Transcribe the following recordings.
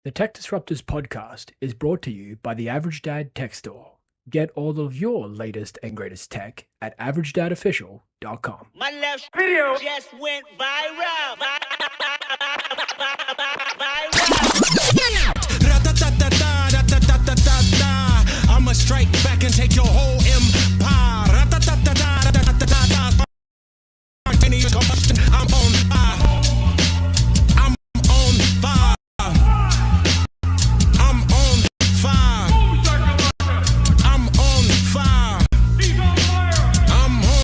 The Tech Disruptors podcast is brought to you by the Average Dad Tech Store. Get all of your latest and greatest tech at averagedadofficial.com. My left video just went viral. I'ma strike back and take your whole empire. I'm on fire. I'm on fire. I'm on fire. I'm on fire. I'm on.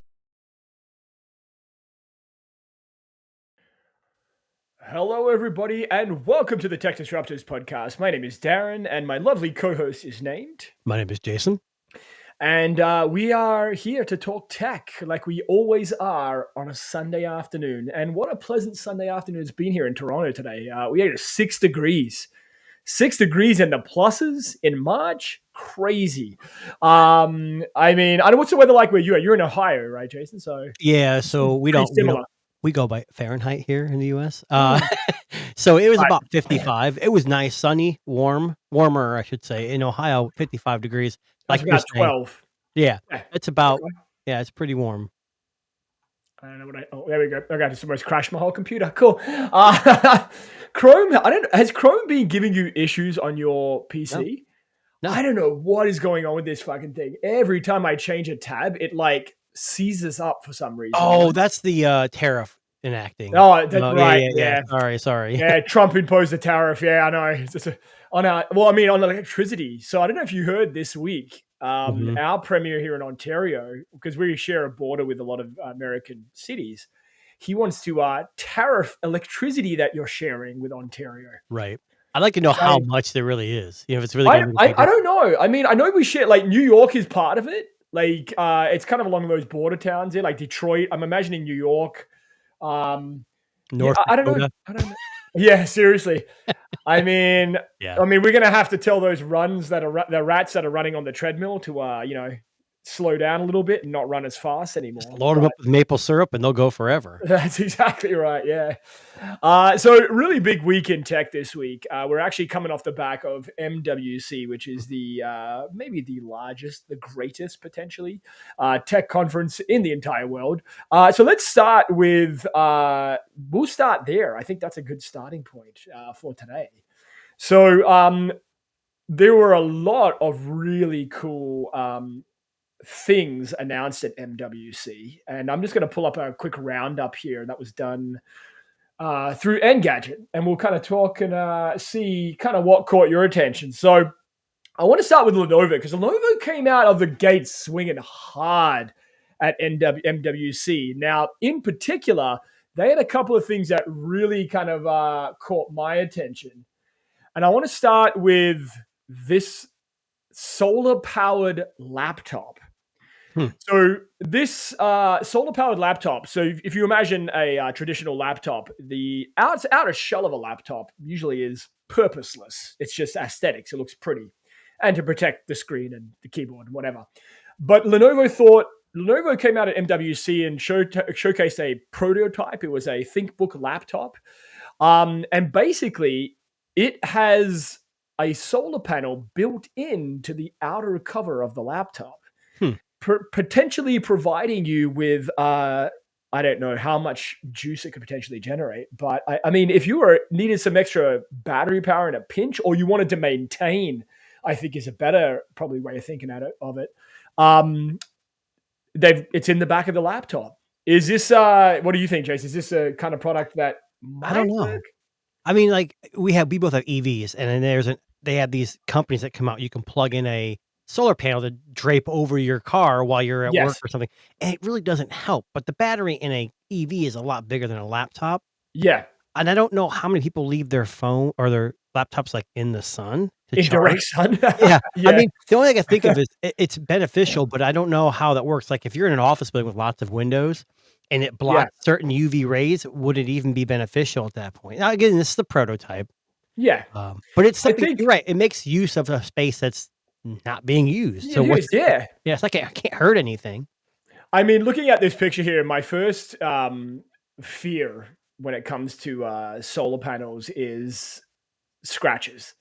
Hello, everybody, and welcome to the Tech Disruptors podcast. My name is Darren, and my lovely co-host is named. My name is Jason. And we are here to talk tech like we always are on a Sunday afternoon. And what a pleasant Sunday afternoon it's been here in Toronto today. We had 6 degrees. 6 degrees in the pluses in March. Crazy. I mean, I don't know what's the weather like where you are. You're in Ohio, right, Jason? So Yeah, so we pretty don't similar. we go by Fahrenheit here in the US. So it was Right. about 55. It was nice, sunny, warmer, I should say. In Ohio, 55 degrees. That's Like you're about saying. 12. Yeah, Yeah. it's about Okay. yeah, it's pretty warm. I don't know what oh, there we go. Okay, I just almost crashed my whole computer. Cool. Chrome, has Chrome been giving you issues on your PC? No. I don't know what is going on with this fucking thing. Every time I change a tab, it like seizes up for some reason. Oh, that's the tariff enacting. Oh, that's right. Yeah. Sorry. Yeah, Trump imposed a tariff. Yeah, I know. It's just on electricity. So I don't know if you heard this week, Mhm. our premier here in Ontario, because we share a border with a lot of American cities, he wants to tariff electricity that you're sharing with Ontario. Right. I'd like to know how So much there really is. You know, if it's really I, gonna I, I don't know. I mean, I know we share, like, New York is part of it. Like, it's kind of along those border towns there, like Detroit. I'm imagining New York. North I don't know. Dakota. I don't know. Yeah, seriously. I mean, Yeah. we're gonna have to tell those runs that are the rats that are running on the treadmill to slow down a little bit and not run as fast anymore. Just load them up with maple syrup and they'll go forever. That's exactly right. Yeah. So really big week in tech this week. We're actually coming off the back of MWC, which is the maybe the largest, the greatest potentially tech conference in the entire world. So let's start with we'll start there. I think that's a good starting point for today. So there were a lot of really cool things announced at MWC, and I'm just going to pull up a quick roundup here that was done through Engadget, and we'll kind of talk and see kind of what caught your attention. So I want to start with Lenovo, because Lenovo came out of the gate swinging hard at MWC. Now, in particular, they had a couple of things that really kind of caught my attention, and I want to start with this solar-powered laptop. So this solar-powered laptop, so if you imagine a traditional laptop, the outer shell of a laptop usually is purposeless. It's just aesthetics. It looks pretty. And to protect the screen and the keyboard and whatever. But Lenovo came out at MWC and showcased a prototype. It was a ThinkBook laptop. And basically, it has a solar panel built into the outer cover of the laptop. Potentially providing you with I don't know how much juice it could potentially generate, but I mean, if you needed some extra battery power in a pinch, or you wanted to maintain, I think is a better probably way of thinking of it. It's in the back of the laptop. Is this what do you think, Jason? Is this a kind of product that I don't know. work? I mean, like we both have EVs, and then they have these companies that come out. You can plug in a solar panel to drape over your car while you're at work or something, and it really doesn't help. But the battery in a EV is a lot bigger than a laptop. Yeah, and I don't know how many people leave their phone or their laptops like in the sun to in charge. direct sun. Yeah. I mean, the only thing I think of is it's beneficial, but I don't know how that works. Like if you're in an office building with lots of windows and it blocks certain UV rays, would it even be beneficial at that point? Now, again, this is the prototype. Yeah. But it's I something, think you're right. It makes use of a space that's not being used. So it is, yeah. it's like it can't hurt anything. I mean, looking at this picture here, my first fear when it comes to solar panels is scratches,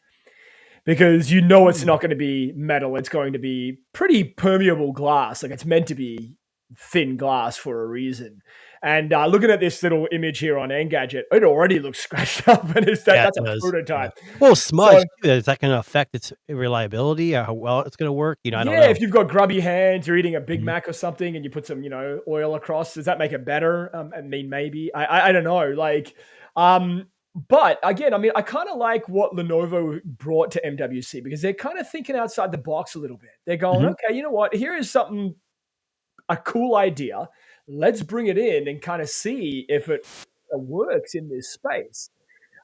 because you know it's not going to be metal. It's going to be pretty permeable glass. Like, it's meant to be thin glass for a reason. And looking at this little image here on Engadget, it already looks scratched up, and that's a prototype. Yeah. Well, smudge, is that going to affect its reliability or how well it's going to work? I don't know. If you've got grubby hands, you're eating a Big Mac or something, and you put some, oil across, does that make it better? I mean, maybe. I don't know. Like, but again, I mean, I kind of like what Lenovo brought to MWC, because they're kind of thinking outside the box a little bit. They're going, okay, you know what? Here is something, a cool idea. Let's bring it in and kind of see if it works in this space.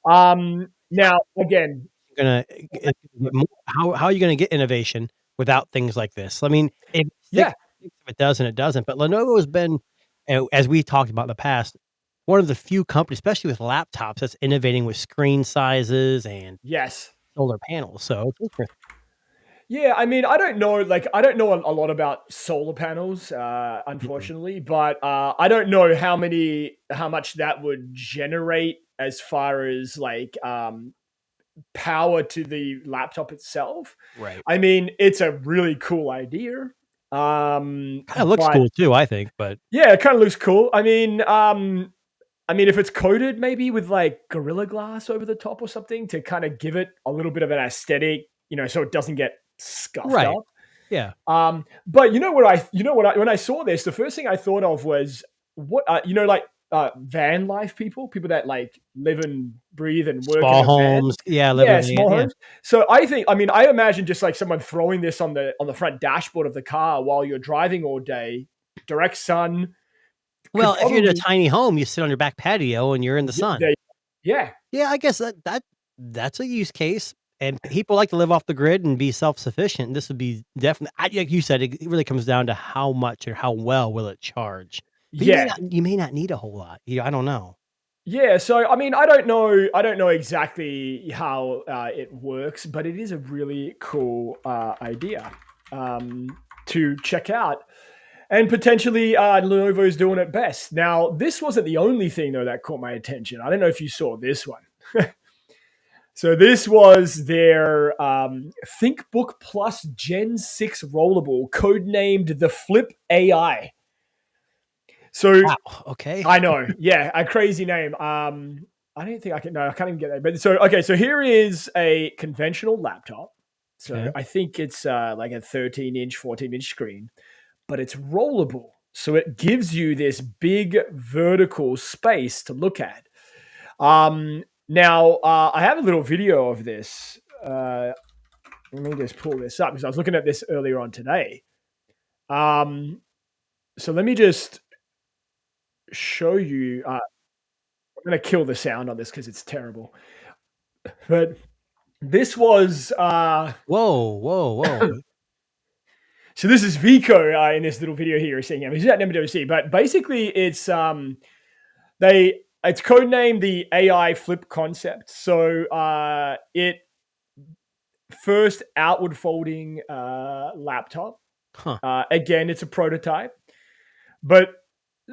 Now, again, how are you going to get innovation without things like this? I mean, if it does and it doesn't, but Lenovo has been, as we talked about in the past, one of the few companies, especially with laptops, that's innovating with screen sizes and solar panels. So it's interesting. Yeah, I mean, I don't know a lot about solar panels, unfortunately, but I don't know how much that would generate as far as like power to the laptop itself. Right. I mean, it's a really cool idea. Kind of looks cool too, I think, but yeah, it kind of looks cool. I mean, if it's coated maybe with like Gorilla Glass over the top or something to kind of give it a little bit of an aesthetic, so it doesn't get scuffed up. Yeah. But when I saw this, the first thing I thought of was van life people that like live and breathe and work small in homes. Small homes. So I imagine just like someone throwing this on the front dashboard of the car while you're driving all day, direct sun. Well, if you're in a tiny home, you sit on your back patio and you're in the sun. Yeah. I guess that's a use case. And people like to live off the grid and be self-sufficient. This would be definitely, like you said, it really comes down to how much or how well will it charge. But you may not need a whole lot. I don't know. Yeah, so I mean, I don't know exactly how it works, but it is a really cool idea to check out. And potentially Lenovo's doing it best. Now, this wasn't the only thing, though, that caught my attention. I don't know if you saw this one. So this was their ThinkBook Plus Gen 6 rollable, codenamed the Flip AI. So, wow, okay. I know. Yeah, a crazy name. I don't think I can. No, I can't even get that. But so here is a conventional laptop. So I think it's like a 13-inch, 14-inch screen, but it's rollable. So it gives you this big vertical space to look at. Now, I have a little video of this. Let me just pull this up because I was looking at this earlier on today. So let me just show you. I'm going to kill the sound on this because it's terrible. But this was... Whoa. So this is Vico in this little video here. Seeing him. He's at MWC. But basically, it's it's codenamed the AI Flip concept. So it first outward folding laptop. Again, it's a prototype. But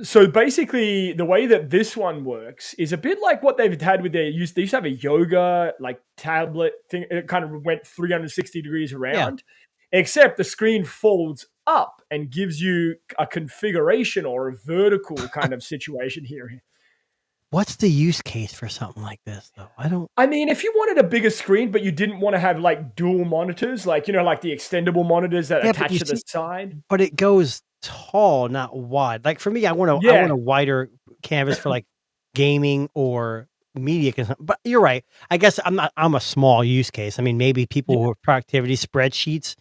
so basically, the way that this one works is a bit like what they've had with they used to have a yoga like tablet thing. It kind of went 360 degrees around, except the screen folds up and gives you a configuration or a vertical kind of situation here. What's the use case for something like this, though? I mean, if you wanted a bigger screen, but you didn't want to have like dual monitors, like, like the extendable monitors that attach to the side. But it goes tall, not wide. Like for me, I want a wider canvas for like gaming or media consumption. But you're right. I guess I'm a small use case. I mean, maybe people with productivity spreadsheets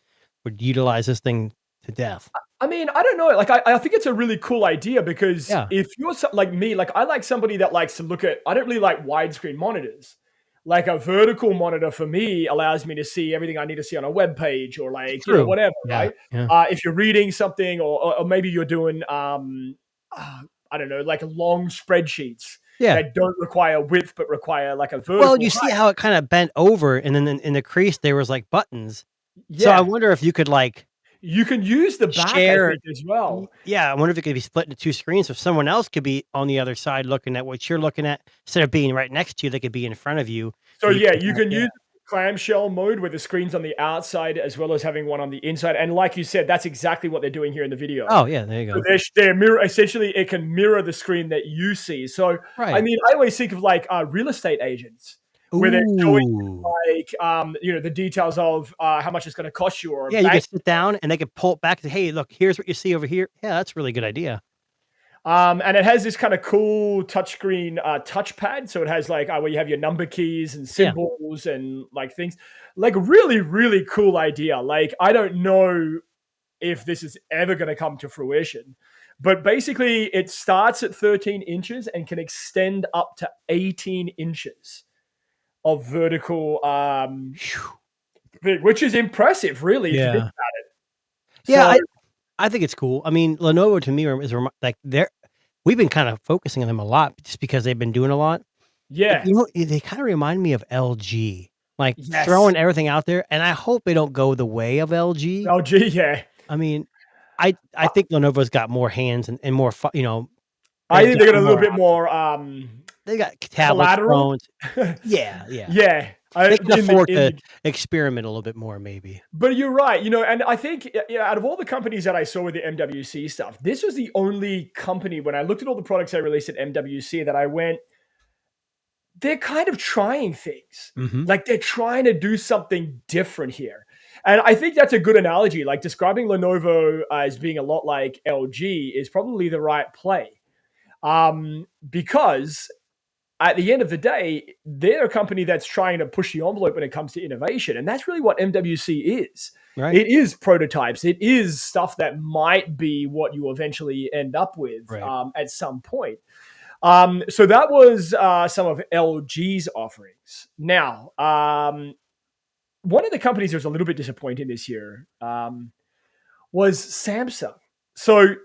would utilize this thing to death. I mean, I don't know. Like, I think it's a really cool idea because if you're like me, like I like somebody that likes to look at, I don't really like widescreen monitors. Like a vertical monitor for me allows me to see everything I need to see on a web page or like, whatever, right? Yeah. If you're reading something or maybe you're doing, I don't know, like long spreadsheets that don't require width, but require like a vertical. Well, you see how it kind of bent over and then in the crease, there was like buttons. Yeah. So I wonder if you could like, You can use the back, Share. I think, as well. Yeah, I wonder if it could be split into 2 screens, so someone else could be on the other side looking at what you're looking at. Instead of being right next to you, they could be in front of you. So and yeah, you can yeah. use clamshell mode where the screen's on the outside as well as having one on the inside. And like you said, that's exactly what they're doing here in the video. Oh, yeah, there you So go. they're mirror, essentially, it can mirror the screen that you see. So I Right. mean, I always think of like real estate agents where they're showing Ooh. like the details of how much it's going to cost you, or a Yeah, you can bank. sit down and they could pull it back and say, "Hey, look, here's what you see over here." Yeah, that's a really good idea. And it has this kind of cool touchscreen touchpad. So it has like where you have your number keys and Yeah. symbols and like things. Like really, really cool idea. Like I don't know if this is ever going to come to fruition, but basically it starts at 13 inches and can extend up to 18 inches of vertical, which is impressive, really. If you think Yeah. about it. Yeah, So, I think it's cool. I mean, Lenovo to me is like we've been kind of focusing on them a lot just because they've been doing a lot. yeah. You know, they kind of remind me of LG, like Yes. throwing everything out there. And I hope they don't go the way of LG. LG, yeah. I mean, I think Lenovo's got more hands and more, I think they got a little more bit more They got tablets, collateral. phones. Yeah. Yeah. They can afford to experiment a little bit more, maybe. But you're right, and I think out of all the companies that I saw with the MWC stuff, this was the only company when I looked at all the products they released at MWC that I went, they're kind of trying things. Mhm. Like they're trying to do something different here. And I think that's a good analogy. Like describing Lenovo as being a lot like LG is probably the right play. Because at the end of the day, they're a company that's trying to push the envelope when it comes to innovation. And that's really what MWC is. Right. It is prototypes. It is stuff that might be what you eventually end up with Right. at some point. So that was some of LG's offerings. Now, one of the companies that was a little bit disappointing this year was Samsung. So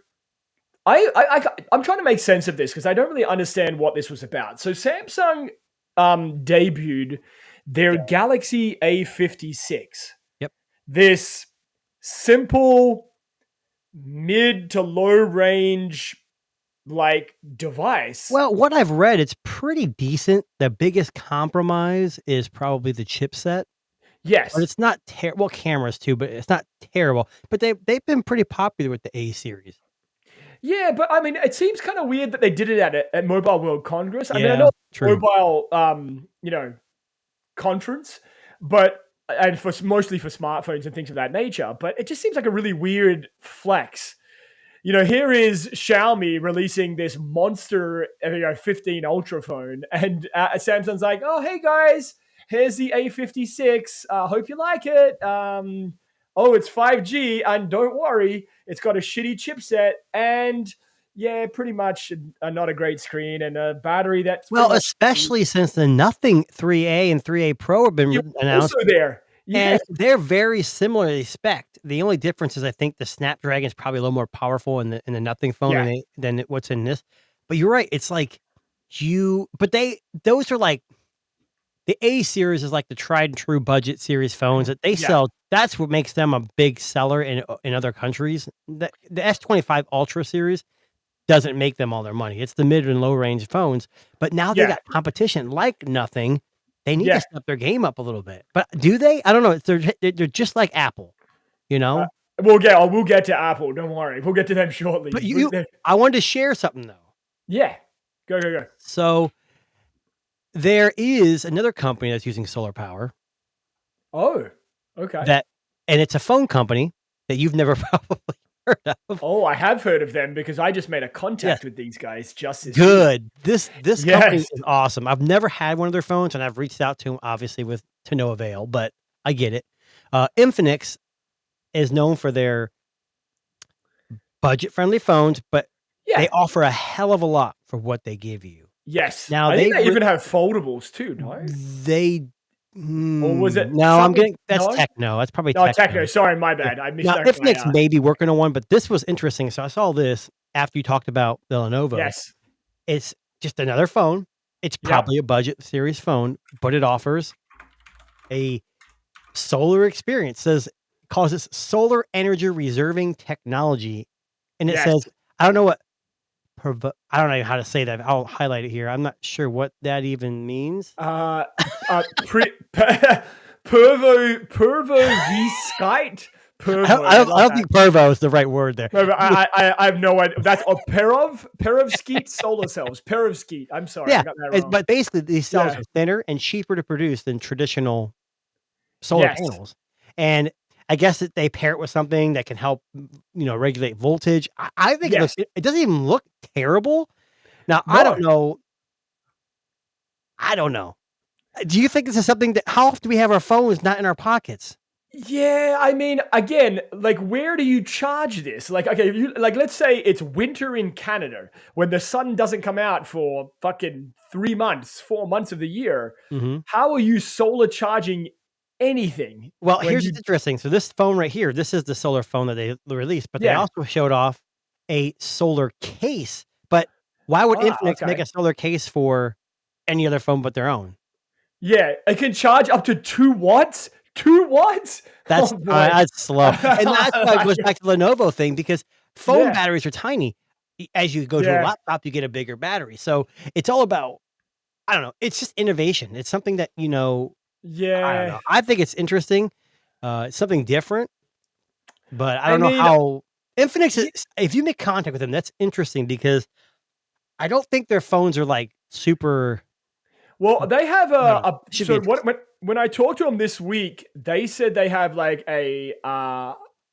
I'm trying to make sense of this because I don't really understand what this was about. So Samsung debuted their Galaxy A56. Yep. This simple mid to low range like device. Well, what I've read, it's pretty decent. The biggest compromise is probably the chipset. Yes. But it's not terrible. Well, cameras too, but it's not terrible. But they've been pretty popular with the A series. Yeah, but I mean, it seems kind of weird that they did it at Mobile World Congress. I mean, I Yeah, know true. mobile, conference, but and mostly for smartphones and things of that nature. But it just seems like a really weird flex. Here is Xiaomi releasing this monster, 15 Ultra phone, and Samsung's like, "Oh, hey guys, here's the A56. Hope you like it. Oh, it's 5G, and don't worry, it's got a shitty chipset, and yeah, pretty much not a great screen and a battery that's Well, especially since the Nothing 3A and 3A Pro have been announced. Also there, yeah, And they're very similarly spec'd. The only difference is I think the Snapdragon is probably a little more powerful in the Nothing phone than what's in this. But you're right. It's like those are like the A series is like the tried and true budget series phones that they sell. That's what makes them a big seller in other countries. The S25 Ultra series doesn't make them all their money. It's the mid and low range phones. But now they got competition like Nothing. They need to step their game up a little bit. But do they? I don't know. They're just like Apple, We'll get to Apple. Don't worry. We'll get to them shortly. But I wanted to share something though. Yeah. Go. So there is another company that's using solar power. Oh, okay. And it's a phone company that you've never probably heard of. Oh, I have heard of them because I just made a contact with these guys just this Good. This company is awesome. I've never had one of their phones, and I've reached out to them, obviously, to no avail, but I get it. Infinix is known for their budget-friendly phones, but they offer a hell of a lot for what they give you. Yes. Now I think they even have foldables too, no? Or was it? No, that's Techno. That's probably Techno. Techno. Sorry, my bad. I missed that. Infinix may be working on one, but this was interesting. So I saw this after you talked about the Lenovo. Yes. It's just another phone. It's probably a budget series phone, but it offers a solar experience. It says calls this solar energy reserving technology, and it Yes. says, I don't know what I don't know how to say that. I'll highlight it here. I'm not sure what that even means. Pervo-skite. I don't think pervo is the right word there. No, but I have no idea. That's perovskite solar cells. Perovskite. I'm sorry, I got that wrong. But basically these cells are thinner and cheaper to produce than traditional solar panels. And I guess that they pair it with something that can help, regulate voltage. I think it doesn't even look terrible. Now, no. I don't know. Do you think this is something that, how often do we have our phones not in our pockets? Yeah, I mean, again, like, where do you charge this? Like, okay, let's say it's winter in Canada when the sun doesn't come out for fucking 3 months, 4 months of the year. Mm-hmm. How are you solar charging anything? Well, here's what's interesting. So this phone right here, this is the solar phone that they released, but they also showed off a solar case. But why would Infinix make a solar case for any other phone but their own? Yeah, it can charge up to 2 watts. 2 watts? That's slow. And that's why it goes back to the Lenovo thing, because phone batteries are tiny. As you go to a laptop, you get a bigger battery. So it's all about, I don't know, it's just innovation. It's something that, I don't know. I think it's interesting. It's something different. But I don't know how Infinix is, if you make contact with them, that's interesting, because I don't think their phones are like super. Well, they have when I talked to them this week, they said they have like a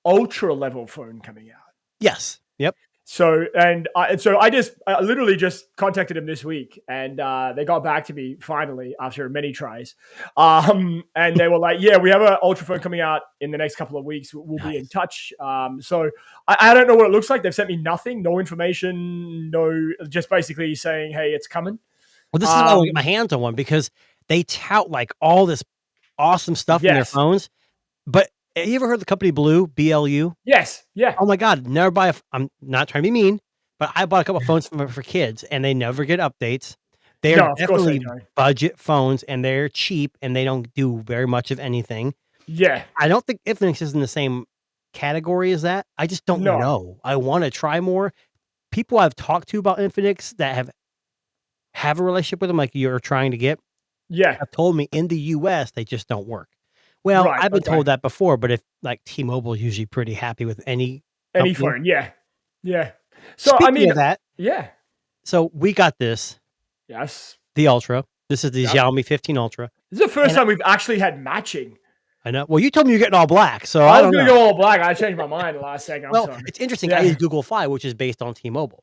ultra level phone coming out. Yes. Yep. So I literally just contacted them this week, and they got back to me finally after many tries. And they were like, "Yeah, we have an ultra phone coming out in the next couple of weeks. We'll be in touch." So I don't know what it looks like. They've sent me nothing, no information, just basically saying, "Hey, it's coming." Well, this is why I get my hands on one, because they tout like all this awesome stuff in their phones. But have you ever heard of the company Blue, BLU? Yes. Yeah. Oh my God. Never buy I'm not trying to be mean, but I bought a couple of phones for kids, and they never get updates. They are definitely budget phones, and they're cheap, and they don't do very much of anything. Yeah. I don't think Infinix is in the same category as that. I just don't know. I want to try more. People I've talked to about Infinix that have a relationship with them, like you're trying to get, have told me in the US they just don't work. Well, I've been told that before, but if like T-Mobile is usually pretty happy with any phone, yeah. So speaking of that, so we got this, the Ultra. This is the Xiaomi 15 Ultra. This is the first time we've actually had matching. I know. Well, you told me you're getting all black, so I was going to go all black. I changed my mind the last second. I'm sorry. It's interesting. I use Google Fi, which is based on T-Mobile.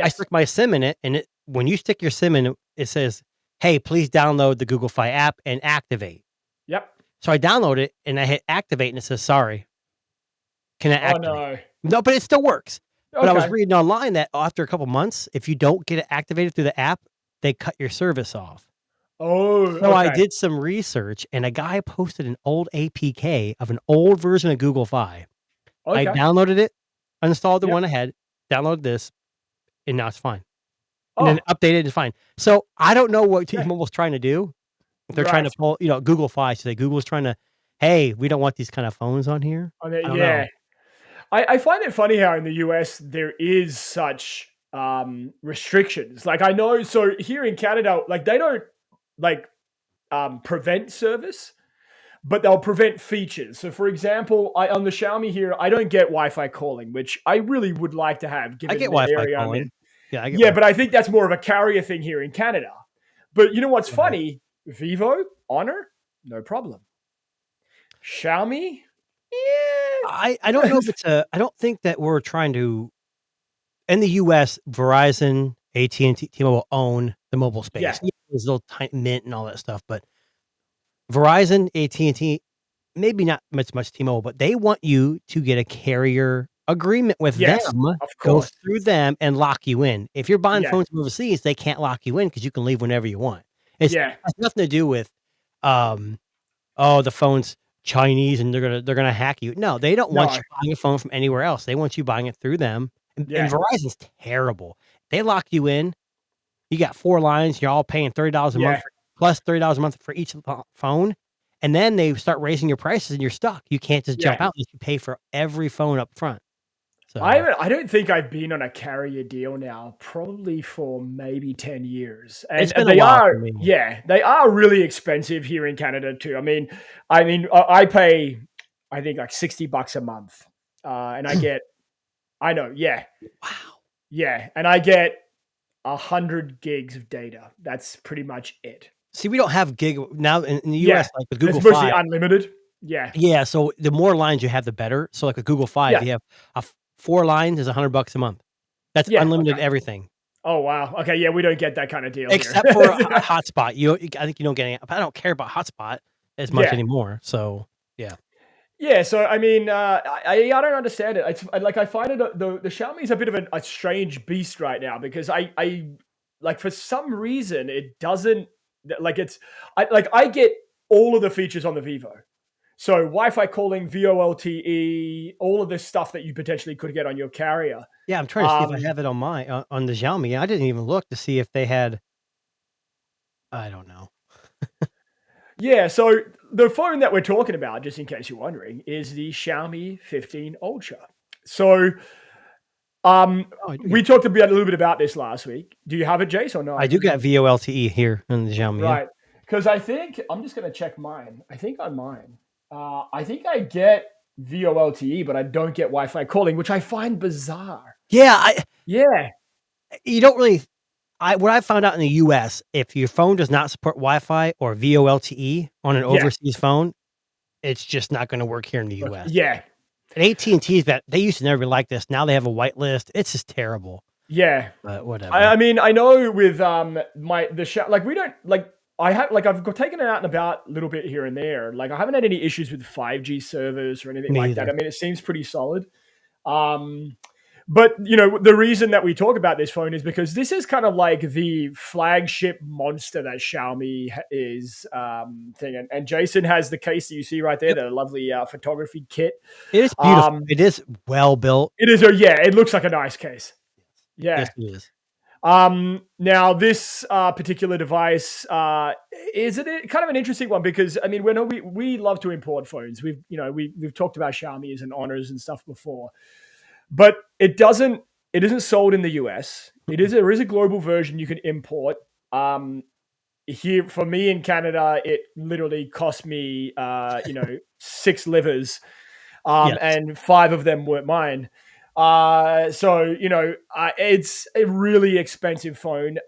I stick my SIM in it, and when you stick your SIM in, it says, "Hey, please download the Google Fi app and activate." Yep. So I download it, and I hit activate, and it says, "Sorry, can I activate?" No, but it still works. But I was reading online that after a couple months, if you don't get it activated through the app, they cut your service off. So I did some research, and a guy posted an old APK of an old version of Google Fi. I downloaded it, uninstalled the one I had, downloaded this, and now it's fine. And then updated and fine. So I don't know what T-Mobile's trying to do. If they're trying to pull, Google Fi. So Google's trying to, hey, we don't want these kind of phones on here. I don't know. I find it funny how in the US there is such restrictions. Like I know, so here in Canada, like they don't prevent service, but they'll prevent features. So for example, on the Xiaomi here, I don't get Wi-Fi calling, which I really would like to have. Given I get the Wi-Fi area calling. But I think that's more of a carrier thing here in Canada. But you know what's funny? Vivo, Honor, no problem. Xiaomi, I don't know if it's I don't think that we're trying to. In the U.S., Verizon, AT&T, T-Mobile own the mobile space. Yeah, there's little tiny Mint and all that stuff, but Verizon, AT&T, maybe not much T-Mobile, but they want you to get a carrier agreement with them, go through them, and lock you in. If you're buying phones from overseas, they can't lock you in because you can leave whenever you want. It has nothing to do with, the phone's Chinese and they're gonna hack you. No, they don't want you buying a phone from anywhere else. They want you buying it through them. And Verizon's terrible. They lock you in. You got 4 lines. You're all paying $30 a month plus $30 a month for each phone, And then they start raising your prices and you're stuck. You can't just jump Yeah. out unless you pay for every phone up front. So I don't think I've been on a carrier deal now, probably for maybe 10 years. And it's been a they while are, for me. they are really expensive here in Canada too. I pay, I think like $60 a month. And I know, yeah. Wow. Yeah. And I get 100 gigs of data. That's pretty much it. See, we don't have gig now in the Yeah. US, like with It's Google mostly 5. unlimited. Yeah. Yeah, so the more lines you have, the better. So like with Google 5, Yeah. you have 4 lines is $100 a month. That's Yeah, unlimited okay. everything. Oh, wow. Okay. Yeah. We don't get that kind of deal Except here. for a hotspot. I think you don't get any. I don't care about hotspot as much Yeah. anymore. So Yeah, so I mean, I don't understand it. I find it the Xiaomi is a bit of a strange beast right now because I like for some reason it doesn't like it's I get all of the features on the Vivo. So Wi-Fi calling, VoLTE, all of this stuff that you potentially could get on your carrier. yeah, I'm trying to see if I have it on my on the Xiaomi. I didn't even look to see if they had. I don't know. Yeah, so the phone that we're talking about, just in case you're wondering, is the Xiaomi 15 Ultra. So Oh, I do we get, talked a little bit about this last week. Do you have it, Jace, or not? I do get VoLTE here on the Xiaomi. Yeah. Right. Because I think, I'm just going to check mine. I think on mine, I think I get VoLTE, but I don't get Wi-Fi calling, which I find bizarre. Yeah, Yeah. you don't really. What I found out in the US, if your phone does not support Wi-Fi or VoLTE on an Yeah. overseas phone, it's just not going to work here in the US. Yeah. And AT&T's that they used to never be like this. Now they have a whitelist. It's just terrible. Yeah. But whatever. I mean, I know with like we don't like I've taken it out and about a little bit here and there. Like I haven't had any issues with 5G servers or anything Me like that. either. I mean, it seems pretty solid. But you know, the reason that we talk about this phone is because this is kind of like the flagship monster that Xiaomi is thing. And Jason has the case that you see right there, Yep. the lovely photography kit. It is beautiful. It is well built. It is it looks like a nice case. Yeah. Yes, it is. Now this particular device is it kind of an interesting one because I mean we love to import phones. We've talked about Xiaomi's and Honors and stuff before, but it isn't sold in the US. There is a global version you can import. Here for me in Canada, it literally cost me 6 livers, Yes. and 5 of them weren't mine. So it's a really expensive phone.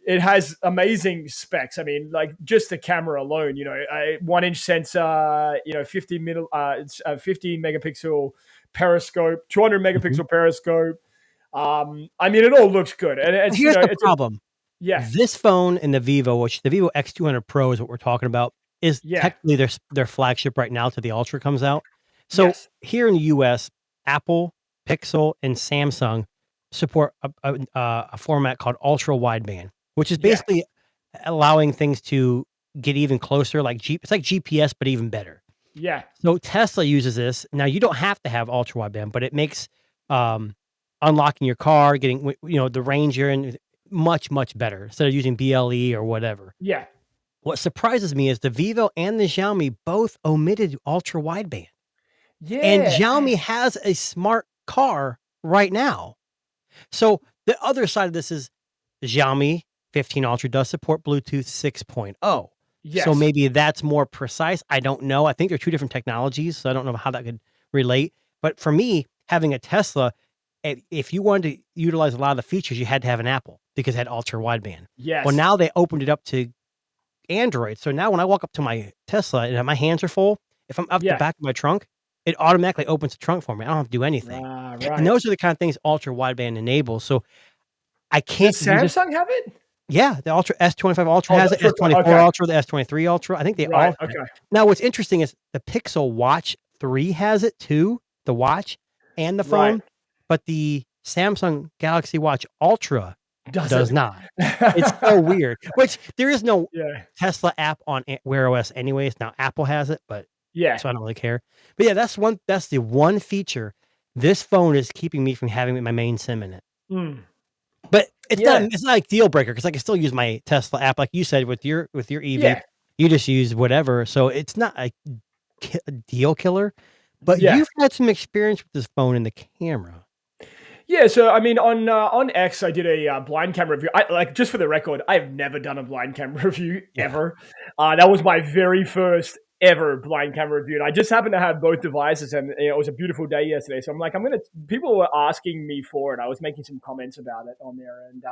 It has amazing specs. I mean, like just the camera alone, a 1-inch sensor, 50 megapixel periscope, 200 megapixel periscope. I mean, it all looks good. And it's, Here's the it's problem. yeah, This phone and the Vivo, which the Vivo X200 Pro is what we're talking about, is Yeah. technically their flagship right now till the Ultra comes out. So Yes. here in the US, Apple, Pixel, and Samsung support a format called ultra wideband, which is Yeah. basically allowing things to get even closer. It's like GPS, but even better. yeah, So Tesla uses this. Now you don't have to have ultra wideband, but it makes unlocking your car, getting the range you're in much better instead of using BLE or whatever. yeah, What surprises me is the Vivo and the Xiaomi both omitted ultra wideband. yeah. And Xiaomi has a smart car right now. So the other side of this is the Xiaomi 15 Ultra does support Bluetooth 6.0. Yes. So maybe that's more precise. I don't know. I think they're two different technologies, so I don't know how that could relate. But for me, having a Tesla, if you wanted to utilize a lot of the features, you had to have an Apple because it had ultra wideband. Yes. Well, now they opened it up to Android. So now when I walk up to my Tesla and my hands are full, if I'm up Yeah. the back of my trunk, it automatically opens the trunk for me. I don't have to do anything. Right. And those are the kind of things ultra wideband enables. So I can't Does use it. Samsung have it? Yeah, the Ultra S25 Ultra Oh, has it, the Ultra, S24 okay. Ultra, the S23 Ultra. I think they all Right. have it. Okay. Now, what's interesting is the Pixel Watch 3 has it too, the watch and the phone, Right. but the Samsung Galaxy Watch Ultra does Doesn't. not. It's so weird. Which there is no Yeah. Tesla app on Wear OS anyways. Now Apple has it, but Yeah. so I don't really care. But yeah, that's the one feature this phone is keeping me from having my main SIM in it. Mm. But it's Yeah. not like deal breaker because I can still use my Tesla app, like you said with your EV. Yeah. You just use whatever. So it's not a deal killer, but Yeah. you've had some experience with this phone and the camera. Yeah, so I mean, on X, I did a blind camera review. Like, just for the record, I've never done a blind camera review Yeah. ever. That was my very first ever blind camera review, and I just happened to have both devices, and it was a beautiful day yesterday. So I'm like, People were asking me for it. I was making some comments about it on there, and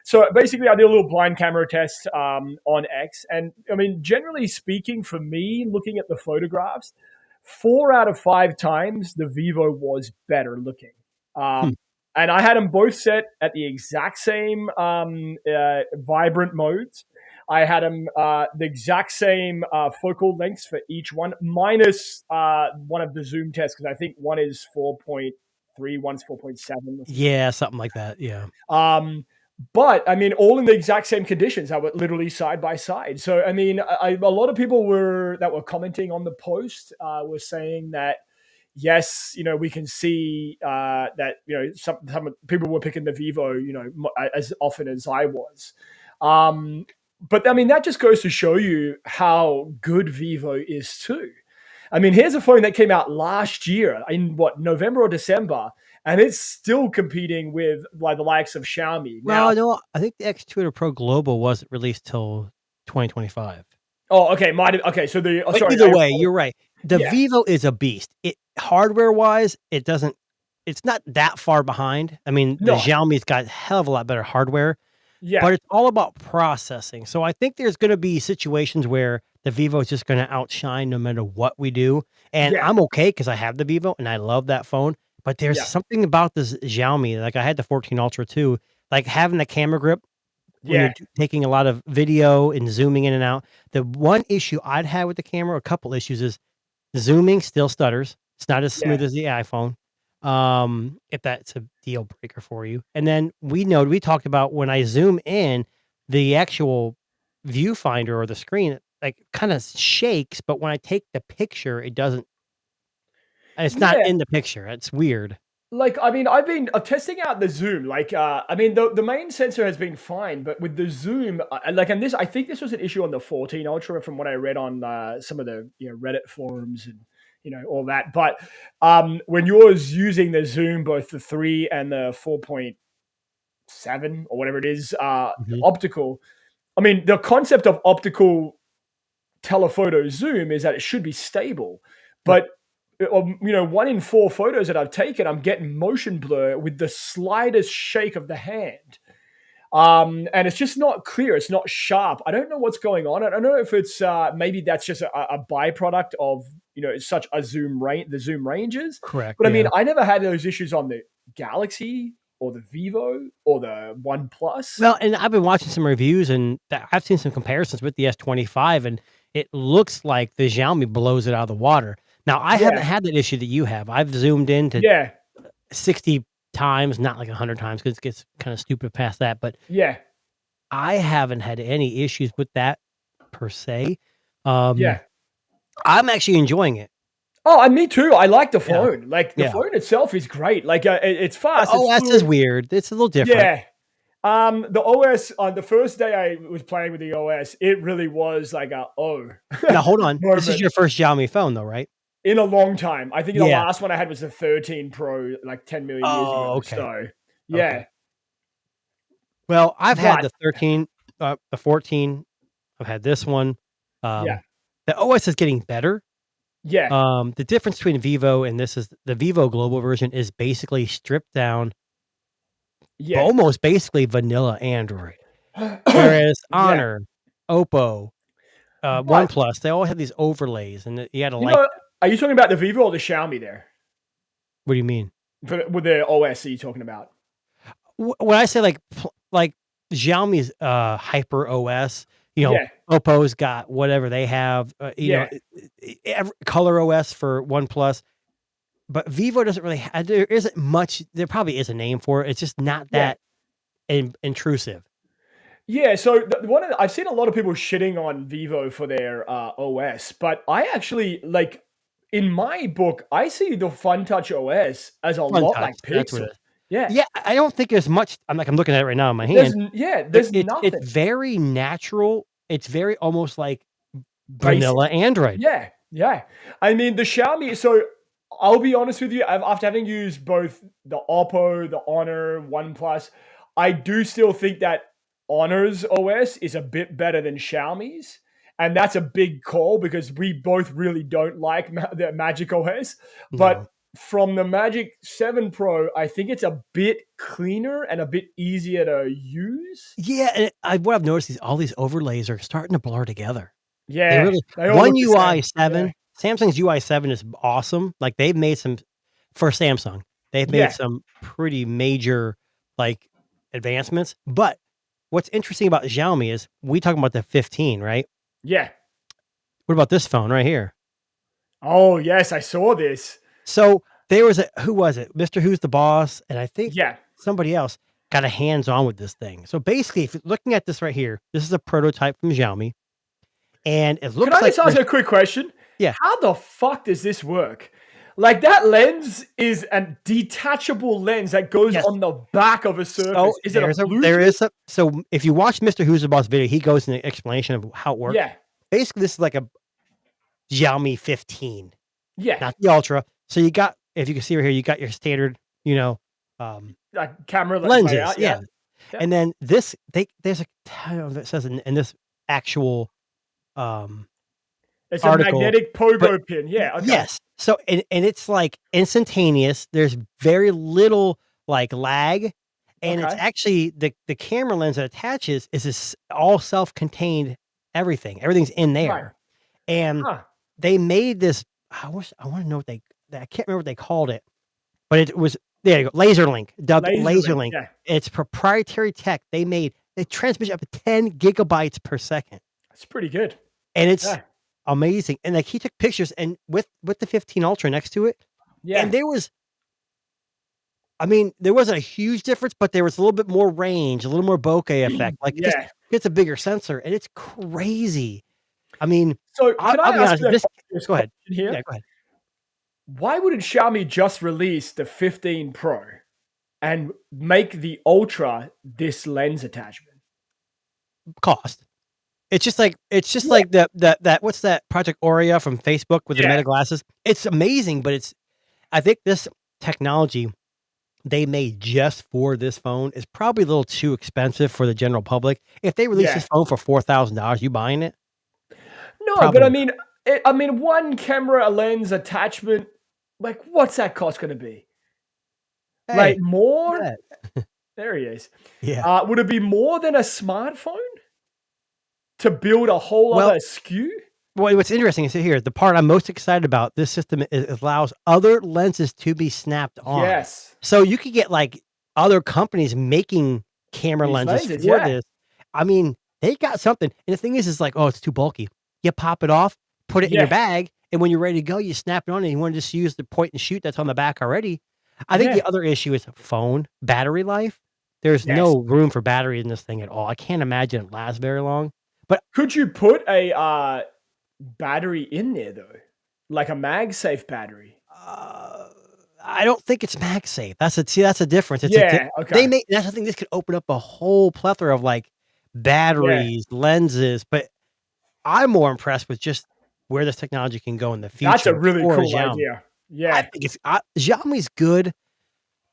so basically, I did a little blind camera test on X, and I mean, generally speaking, for me, looking at the photographs, 4 out of 5 times the Vivo was better looking. And I had them both set at the exact same vibrant modes. I had them the exact same focal lengths for each one, minus one of the zoom tests, because I think one is 4.3, one's 4.7. Yeah, something like that. Yeah. But I mean, all in the exact same conditions. I were literally side by side. So I mean, a lot of people were commenting on the post were saying that yes, we can see that some people were picking the Vivo, as often as I was. But I mean, that just goes to show you how good Vivo is too. I mean, here's a phone that came out last year in November or December, and it's still competing with like the likes of Xiaomi. Well, no, I think the X2 Pro Global wasn't released till 2025. Oh, okay. So Either way, you're right. The Yeah. Vivo is a beast. It hardware wise, it's not that far behind. I mean, the No. Xiaomi's got a hell of a lot better hardware, Yeah. but it's all about processing. So I think there's going to be situations where the Vivo is just going to outshine no matter what we do. And Yeah. I'm okay because I have the Vivo and I love that phone. But there's Yeah. something about this Xiaomi. Like I had the 14 Ultra too, like having the camera grip when Yeah. you're taking a lot of video and zooming in and out. The one issue I'd have with the camera, a couple issues, is zooming still stutters. It's not as smooth Yeah. as the iPhone. If that's a deal breaker for you. And then we talked about when I zoom in, the actual viewfinder or the screen like kind of shakes, but when I take the picture, it doesn't. It's not Yeah. in the picture. It's weird. Like, I mean, I've been testing out the zoom. Like, I mean, the main sensor has been fine, but with the zoom, and I think this was an issue on the 14 Ultra from what I read on some of the Reddit forums and all that. But when you're using the zoom, both the 3 and the 4.7 or whatever it is, optical. I mean, the concept of optical telephoto zoom is that it should be stable, but 1 in 4 photos that I've taken, I'm getting motion blur with the slightest shake of the hand. And it's just not clear. It's not sharp. I don't know what's going on. I don't know if it's maybe that's just a byproduct of such a zoom range, the zoom ranges. Correct. But I mean, I never had those issues on the Galaxy or the Vivo or the OnePlus. Well, and I've been watching some reviews and I've seen some comparisons with the S25, and it looks like the Xiaomi blows it out of the water. Now, I haven't had that issue that you have. I've zoomed in to 60 times, not like 100 times, because it gets kind of stupid past that. But I haven't had any issues with that per se. I'm actually enjoying it. Oh, and me too. I like the phone. Yeah. Like the phone itself is great. Like it's fast. The OS is weird. It's a little different. Yeah. The OS on the first day I was playing with the OS, it really was like now hold on. This is your first Xiaomi phone though, right? In a long time. I think the last one I had was the 13 Pro, like 10 million years ago. Okay. So yeah. Okay. Well, I've had the 13, the 14. I've had this one. The OS is getting better. Yeah. The difference between Vivo and this is the Vivo Global version is basically stripped down. Yeah. Almost basically vanilla Android. Whereas Honor, Oppo, OnePlus, they all have these overlays, and you had to are you talking about the Vivo or the Xiaomi there? What do you mean? With the OS, are you talking about? When I say like Xiaomi's Hyper OS, Oppo's got whatever they have, Color OS for OnePlus, but Vivo doesn't really have, there isn't much, there probably is a name for it. It's just not that intrusive. Yeah, so I've seen a lot of people shitting on Vivo for their OS, but I actually in my book, I see the FunTouch OS as a lot like Pixel. Yeah, I don't think there's much. I'm looking at it right now in my hand. There's nothing. It's very natural. It's very almost like vanilla Android. Yeah, yeah. I mean, the Xiaomi. So I'll be honest with you. After having used both the Oppo, the Honor, OnePlus, I do still think that Honor's OS is a bit better than Xiaomi's, and that's a big call because we both really don't like the Magic OS. But No. from the Magic 7 Pro, I think it's a bit cleaner and a bit easier to use. Yeah, and what I've noticed is all these overlays are starting to blur together. They Yeah, really they all One look the UI same. 7, Samsung's UI 7 is awesome. Like, they've made some for Samsung, they've made Yeah, some pretty major, like, advancements, but what's interesting about Xiaomi is we talking about the 15, right? yeah. What about this phone right here? Oh yes, I saw this. So, there was who was it? Mr. Who's the Boss, and I think Yeah. somebody else got a hands-on with this thing. So, basically, if you're looking at this right here, this is a prototype from Xiaomi, and it Can looks I like just ask a quick question? Yeah. How the fuck does this work? Like that lens is a detachable lens that goes Yes. on the back of a surface. So Is it a Bluetooth? there is a so if you watch Mr. Who's the Boss video, he goes into explanation of how it works. Yeah. Basically, this is like a Xiaomi 15, Yeah. not the Ultra. So you got, if you can see right here, you got your standard, Like camera lenses. layout, Yeah. Yeah. And then there's I don't know if it says in this actual It's article, a magnetic pogo but pin. Yeah. Okay. yes. So and it's like instantaneous. There's very little like lag. And it's Okay. actually the camera lens that attaches is this all self-contained everything. Everything's in there. Right. And Huh. they made this. I want to know I can't remember what they called it, but it was, there you go, LaserLink, dubbed LaserLink. Yeah. It's proprietary tech. They transmit up to 10 gigabytes per second. It's pretty good. And it's Yeah. amazing. And like he took pictures and with the 15 Ultra next to it. Yeah. And there wasn't a huge difference, but there was a little bit more range, a little more bokeh effect. Like Yeah. it's a bigger sensor and it's crazy. I mean, So I'll can I be ask honest, you this go ahead. here? Yeah, go ahead. Why wouldn't Xiaomi just release the 15 Pro and make the Ultra this lens attachment? Cost. It's just like that what's that Project Aurea from Facebook with the Yeah. Meta glasses? It's amazing, but I think this technology they made just for this phone is probably a little too expensive for the general public. If they release Yeah. this phone for $4,000, you buying it? No, Probably but not. I mean, one camera lens attachment, like, what's that cost going to be? Hey, Like more? bet. There he is. Yeah. Would it be more than a smartphone to build a whole Well, other SKU? Well, what's interesting is here, the part I'm most excited about, this system allows other lenses to be snapped on. Yes. So you could get like other companies making camera These lenses lenses, for yeah. this. I mean, they got something. And the thing is like, oh, it's too bulky. You pop it off, put it in Yeah. your bag, and when you're ready to go, you snap it on and you want to just use the point and shoot that's on the back already. I think Yeah. the other issue is phone battery life. There's Yes. no room for battery in this thing at all. I can't imagine it lasts very long. But Could you put a battery in there though? Like a MagSafe battery? I don't think it's MagSafe. That's a difference. It's Yeah, okay. that's the thing. This could open up a whole plethora of like batteries, lenses, but I'm more impressed with just where this technology can go in the future. That's a really for cool Xiaomi. idea. I Yeah. think Xiaomi's good,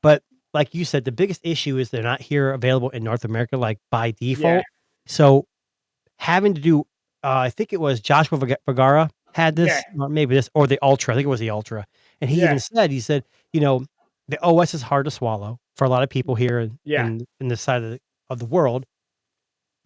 but like you said, the biggest issue is they're not here available in North America, like by default. Yeah. So having to do, I think it was Joshua Vergara had this, Yeah. or maybe this, or the Ultra. I think it was the Ultra. And he Yeah. even said, the OS is hard to swallow for a lot of people here Yeah. in this side of the world,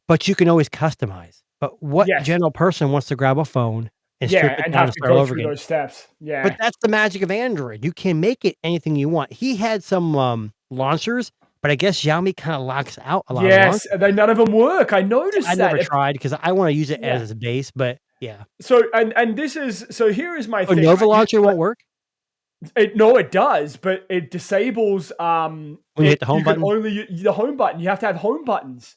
but you can always customize. But what Yes. general person wants to grab a phone and strip Yeah, it and down have and to start all go over through again? those steps. Yeah. But that's the magic of Android. You can make it anything you want. He had some launchers, but I guess Xiaomi kind of locks out a lot of Yes, launchers. none of them work. I noticed I that. never tried because I want to use it Yeah. as a base, but yeah. So here is my Oh, thing. Nova launcher won't work? No, it does, but it disables When you hit the home you can button? only the home button. You have to have home buttons.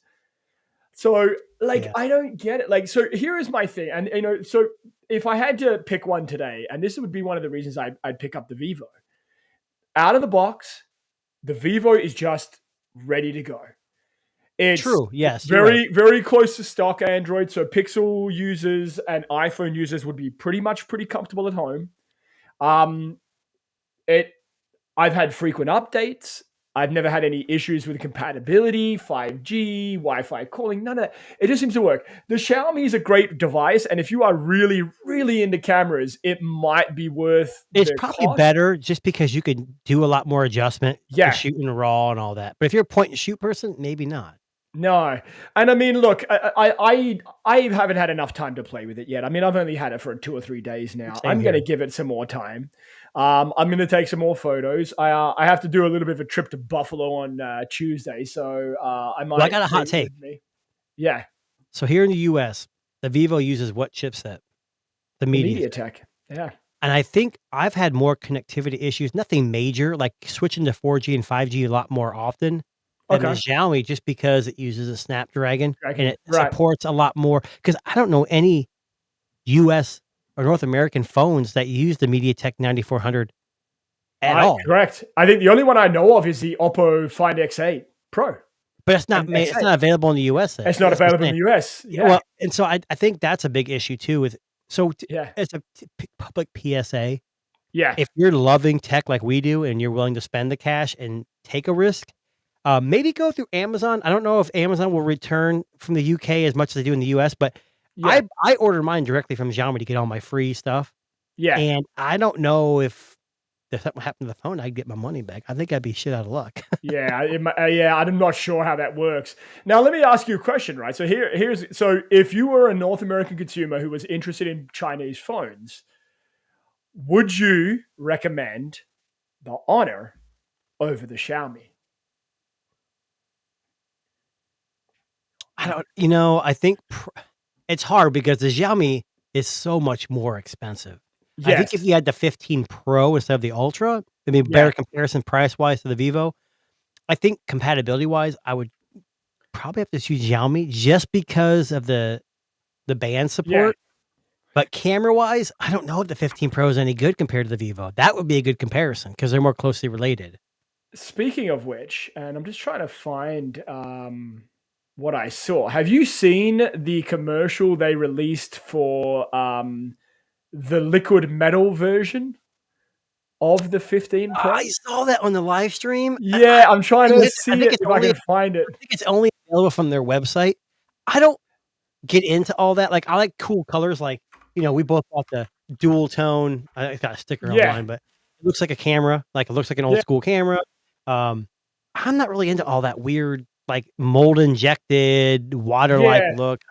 So like Yeah. I don't get it. Like, so here is my thing. And so if I had to pick one today, and this would be one of the reasons I'd pick up the Vivo. Out of the box, the Vivo is just ready to go. It's True. Yes. You're right. very close to stock Android. So Pixel users and iPhone users would be pretty comfortable at home. I've had frequent updates. I've never had any issues with compatibility, 5G, Wi-Fi calling, none of that. It just seems to work. The Xiaomi is a great device, and if you are really, really into cameras, it might be worth It's the probably cost. better just because you can do a lot more adjustment Yeah. to shoot in RAW and all that. But if you're a point and shoot person, maybe not. No. And I mean, look, I haven't had enough time to play with it yet. I mean, I've only had it for 2 or 3 days now. Same I'm going to here. give it some more time. I'm going to take some more photos. I have to do a little bit of a trip to Buffalo on Tuesday, so I might. Well, I got a hot take it take. with me. Yeah, So here in the US, the Vivo uses what chipset? The the MediaTek. MediaTek. Yeah. And I think I've had more connectivity issues, nothing major, like switching to 4G and 5G a lot more often than the Okay. Xiaomi just because it uses a Snapdragon and it Right. supports a lot more. Because I don't know any US or North American phones that use the MediaTek 9400 at all. Correct. I think the only one I know of is the Oppo Find X8 Pro. But it's not And it's X8. not available in the US. Then. It's not That's what I'm available in saying. the US. Yeah. Well, and so I think that's a big issue too. Yeah. It's a public PSA. Yeah. If you're loving tech like we do and you're willing to spend the cash and take a risk, maybe go through Amazon. I don't know if Amazon will return from the UK as much as they do in the US, but Yeah. I order mine directly from Xiaomi to get all my free stuff. Yeah. And I don't know if something happened to the phone, I'd get my money back. I think I'd be shit out of luck. Yeah, I'm not sure how that works. Now, let me ask you a question, right? So so if you were a North American consumer who was interested in Chinese phones, would you recommend the Honor over the Xiaomi? I think it's hard because the Xiaomi is so much more expensive. I think if Yes. you had the 15 Pro instead of the Ultra, it'd be a better comparison price-wise to the Vivo. I think compatibility-wise, I would probably have to choose Xiaomi just because of the band support. But camera-wise, I don't know if the 15 Pro is any good compared to the Vivo. That would be a good comparison because they're more closely related. Speaking of which, and I'm just trying to find what I saw. Have you seen the commercial they released for the liquid metal version of the 15 Pro? I saw that on the live stream. Yeah, I'm trying to see think it it's if I can find it. I think it's only available from their website. I don't get into all that. Like, I like cool colors. Like, we both bought the dual tone. I got a sticker on Yeah. mine, but it looks like a camera. Like, it looks like an old Yeah. school camera. I'm not really into all that weird, like mold injected water-like Yeah. look.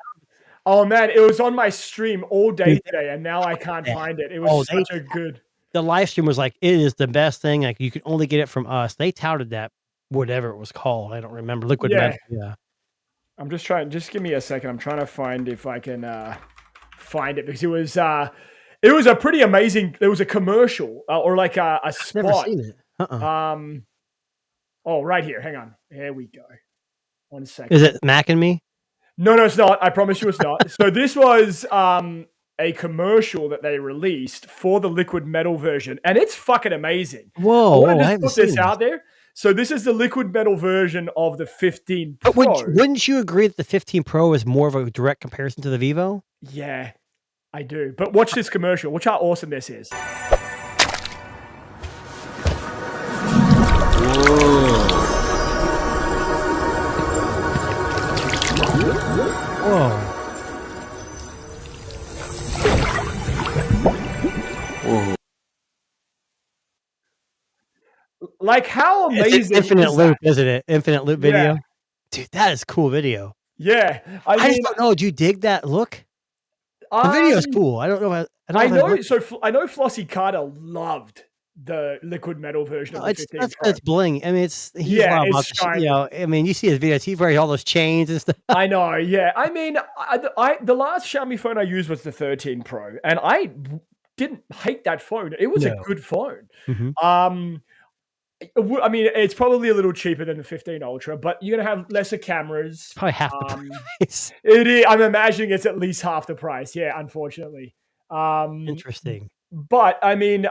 Oh man, it was on my stream all day Dude, today, and now I can't Yeah. find it. It Oh, was they- such a good. The live stream was like, it is the best thing. Like, you can only get it from us. They touted that, whatever it was called. I don't remember. Liquid Yeah. metal. Yeah. I'm just trying. Just give me a second. I'm trying to find if I can find it because it was a pretty amazing. There was a commercial or like a Never spot. seen it. Oh, right here. Hang on. Here we go. 1 second. Is it Mac and Me? No, it's not. I promise you it's not. So this was a commercial that they released for the liquid metal version, and it's fucking amazing. Whoa, I wanna I just haven't put this seen out there. So this is the liquid metal version of the 15 But Pro. wouldn't you agree that the 15 Pro is more of a direct comparison to the Vivo? Yeah, I do. But watch this commercial. Watch how awesome this is. Whoa. Like how It's amazing an infinite is loop, that? isn't it? Infinite loop Yeah. video. Dude, that is cool video. Yeah, I mean, just don't know. Do you dig that look? The video is um, cool. I don't know. I know. If So I know Flossie Carter loved the liquid metal version of the it's 15 that's Pro. it's bling. I mean, he's Yeah, wild it's about the shit, shiny. I mean, you see his videos. He wears all those chains and stuff. I know. Yeah, I mean, the last Xiaomi phone I used was the 13 Pro, and I didn't hate that phone. It was a No. good phone. Mhm. I mean, it's probably a little cheaper than the 15 Ultra, but you're gonna have lesser cameras. Probably half the Um, price. It is. I'm imagining it's at least half the price. Yeah, unfortunately. Interesting. But I mean,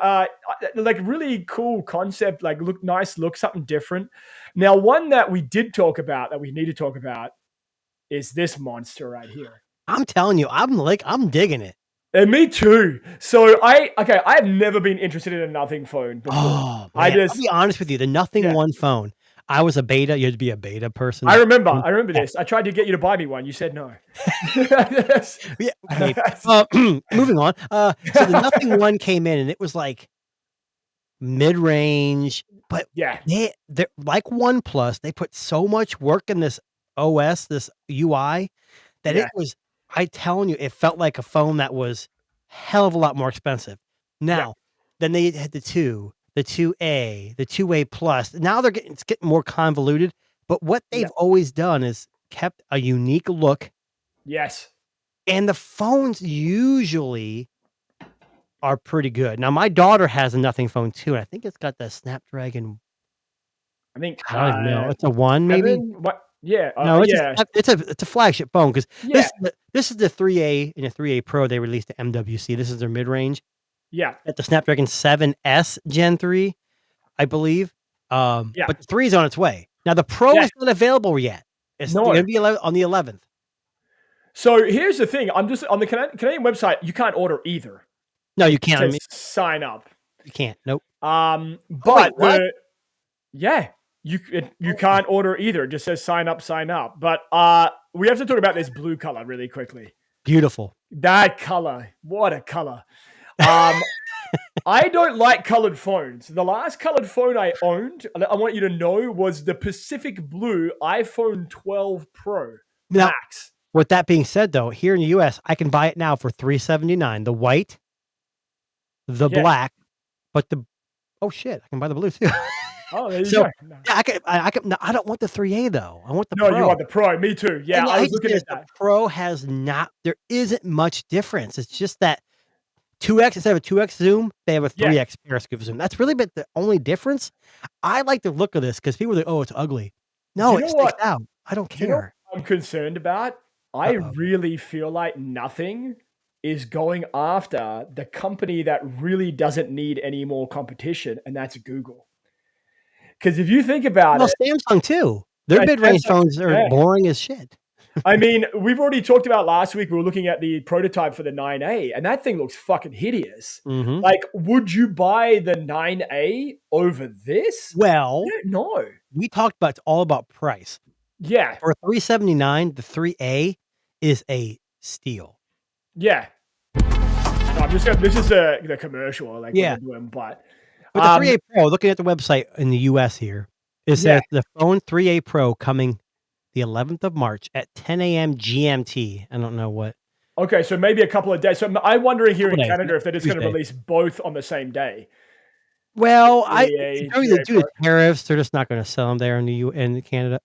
like really cool concept, like look nice, look something different. Now, one that we did talk about that we need to talk about is this monster right here. I'm telling you, I'm digging it. And me too. So I have never been interested in a nothing phone before. Oh, I man, I'll just be honest with you, the Nothing Yeah. One phone. I was a beta. You had to be a beta person. I remember Yeah. this. I tried to get you to buy me one. You said no. Yeah. Okay. Moving on. So the Nothing One came in, and it was like mid-range, but Yeah. they're like OnePlus. They put so much work in this OS, this UI, that Yeah. it was. I telling you, it felt like a phone that was hell of a lot more expensive. Now, then they had the 2A, the 2A Plus. Now it's getting more convoluted. But what they've always done is kept a unique look, Yes. and the phones usually are pretty good. Now, my daughter has a Nothing phone too, and I think it's got the Snapdragon. I think I don't even know. It's a 1 maybe. 7? What? Yeah. No, yeah. it's a flagship phone because Yeah. this is the 3A and the 3A Pro they released to MWC. This is their mid range. Yeah. At the Snapdragon 7S Gen 3, I believe. But the 3 is on its way. Now the Pro is not available yet. It's going to be on the 11th. So here's the thing. I'm just on the Canadian website. You can't order either. No, you can't. It says sign up. You can't. Nope. But you can't order either. It just says sign up, sign up. But we have to talk about this blue color really quickly. Beautiful. That color. What a color. I don't like colored phones. The last colored phone I owned, I want you to know, was the Pacific Blue iPhone 12 Pro Max. With that being said, though, here in the US, I can buy it now for $379. The white, the black, but I can buy the blue too. Oh, there you go. Yeah, I don't want the 3A though. I want the No, Pro. you want the Pro. Me too. Yeah, And I was looking at that. The Pro there isn't much difference. It's just that 2x instead of a 2x zoom, they have a 3x periscope zoom. That's really been the only difference. I like the look of this because people are like, oh, it's ugly. No, it sticks out. I don't care. You know what I'm concerned about? I really feel like Nothing is going after the company that really doesn't need any more competition, and that's Google. Because if you think about it, Samsung too. Their mid-range phones are boring as shit. I mean, we've already talked about last week. We were looking at the prototype for the 9A, and that thing looks fucking hideous. Mm-hmm. Like, would you buy the 9A over this? Well, no. We talked about it's all about price. Yeah. For $379, the 3A is a steal. Yeah. No, I'm just gonna, this is the commercial, like what we're doing, but the 3A Pro, looking at the website in the US here, it says the phone 3A Pro coming the 11th of March at 10 a.m. GMT. I don't know what. Okay, so maybe a couple of days. So I'm wondering here in Canada if they're just going to release both on the same day. Well, they do the tariffs. They're just not going to sell them there in Canada.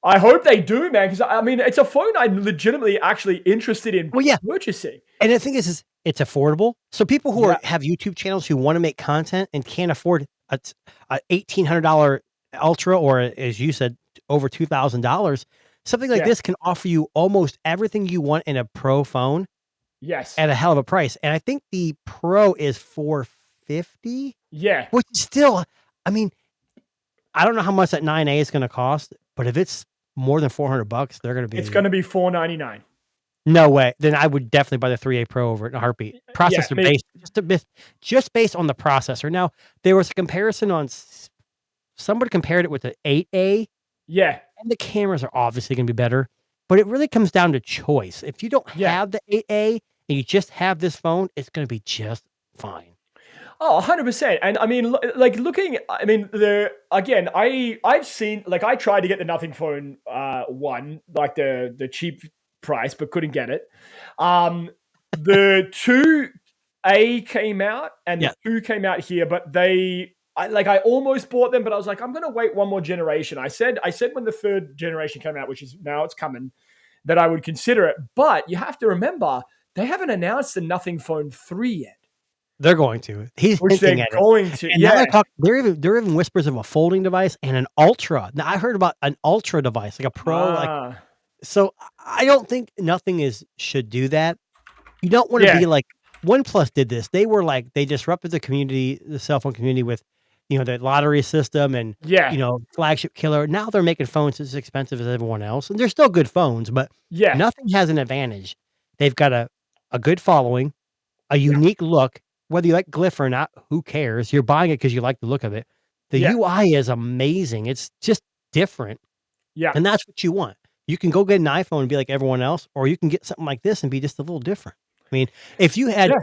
I hope they do, man, because I mean, it's a phone I'm legitimately actually interested in purchasing. And the thing is it's affordable. So people who have YouTube channels who want to make content and can't afford a $1,800 Ultra, or as you said, over $2,000, something like this can offer you almost everything you want in a Pro phone. Yes. At a hell of a price. And I think the Pro is $450. Yeah. Which is still, I mean, I don't know how much that 9A is going to cost, but if it's more than $400, they're going to be. It's going to be $499. No way. Then I would definitely buy the 3A Pro over it in a heartbeat. Processor based, just based on the processor. Now, there was a comparison on, somebody compared it with the 8A. Yeah. And the cameras are obviously going to be better, but it really comes down to choice. If you don't have the 8A and you just have this phone, it's going to be just fine. Oh, 100%. And I mean, like looking, I mean, I've seen, like I tried to get the Nothing Phone 1, like the cheap price, but couldn't get it. The 2A came out and the 2 came out here, but I almost bought them, but I was like, I'm going to wait one more generation. I said when the 3rd generation came out, which is now it's coming, that I would consider it. But you have to remember, they haven't announced the Nothing Phone 3 yet. They're going to. He's hinting at it. And there are even whispers of a folding device and an Ultra. Now I heard about an Ultra device, like a Pro. So I don't think Nothing should do that. You don't want to be like OnePlus did this. They were like, they disrupted the community, the cell phone community with, the lottery system and, Yeah. flagship killer. Now they're making phones as expensive as everyone else. And they're still good phones, but Yeah. nothing has an advantage. They've got a good following, a unique look. Whether you like glyph or not, who cares? You're buying it because you like the look of it. The Yeah. UI is amazing. It's just different. Yeah. And that's what you want. You can go get an iPhone and be like everyone else, or you can get something like this and be just a little different. I mean, if you had, Yeah.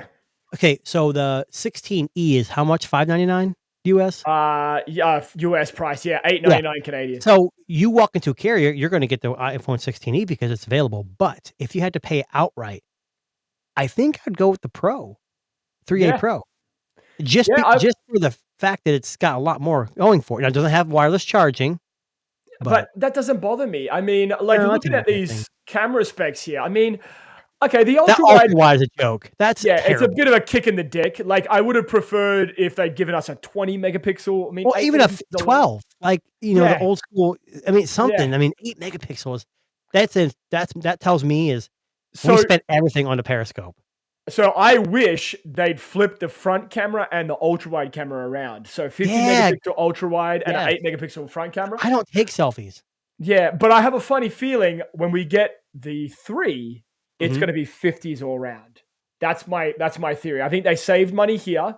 okay, so the 16E is how much? $599 US? Yeah, US price, yeah, $8.99 Canadian. So you walk into a carrier, you're going to get the iPhone 16E because it's available. But if you had to pay outright, I think I'd go with the Pro, 3A Yeah. Pro, just Yeah, just for the fact that it's got a lot more going for it. Now, it doesn't have wireless charging, but that doesn't bother me. I mean, like, No, that's looking an at okay these thing. camera specs here, I mean, okay, the that ultra wide, ultra wide is a joke. That's yeah, it's a terrible. bit of a kick in the dick. Like, I would have preferred if they'd given us a 20 megapixel. I mean, Well, 8 even a megapixels is 12, like, the Yeah. old school. I mean, something. Yeah. I mean, 8 megapixels. That tells me is So, we spent everything on the periscope. so I wish they'd flip the front camera and the ultra wide camera around. So 50 Yeah. megapixel ultra wide and an Yes. 8 megapixel front camera. I don't take selfies. Yeah, but I have a funny feeling when we get the 3, it's Mhm. going to be 50s all around. That's my theory. I think they saved money here,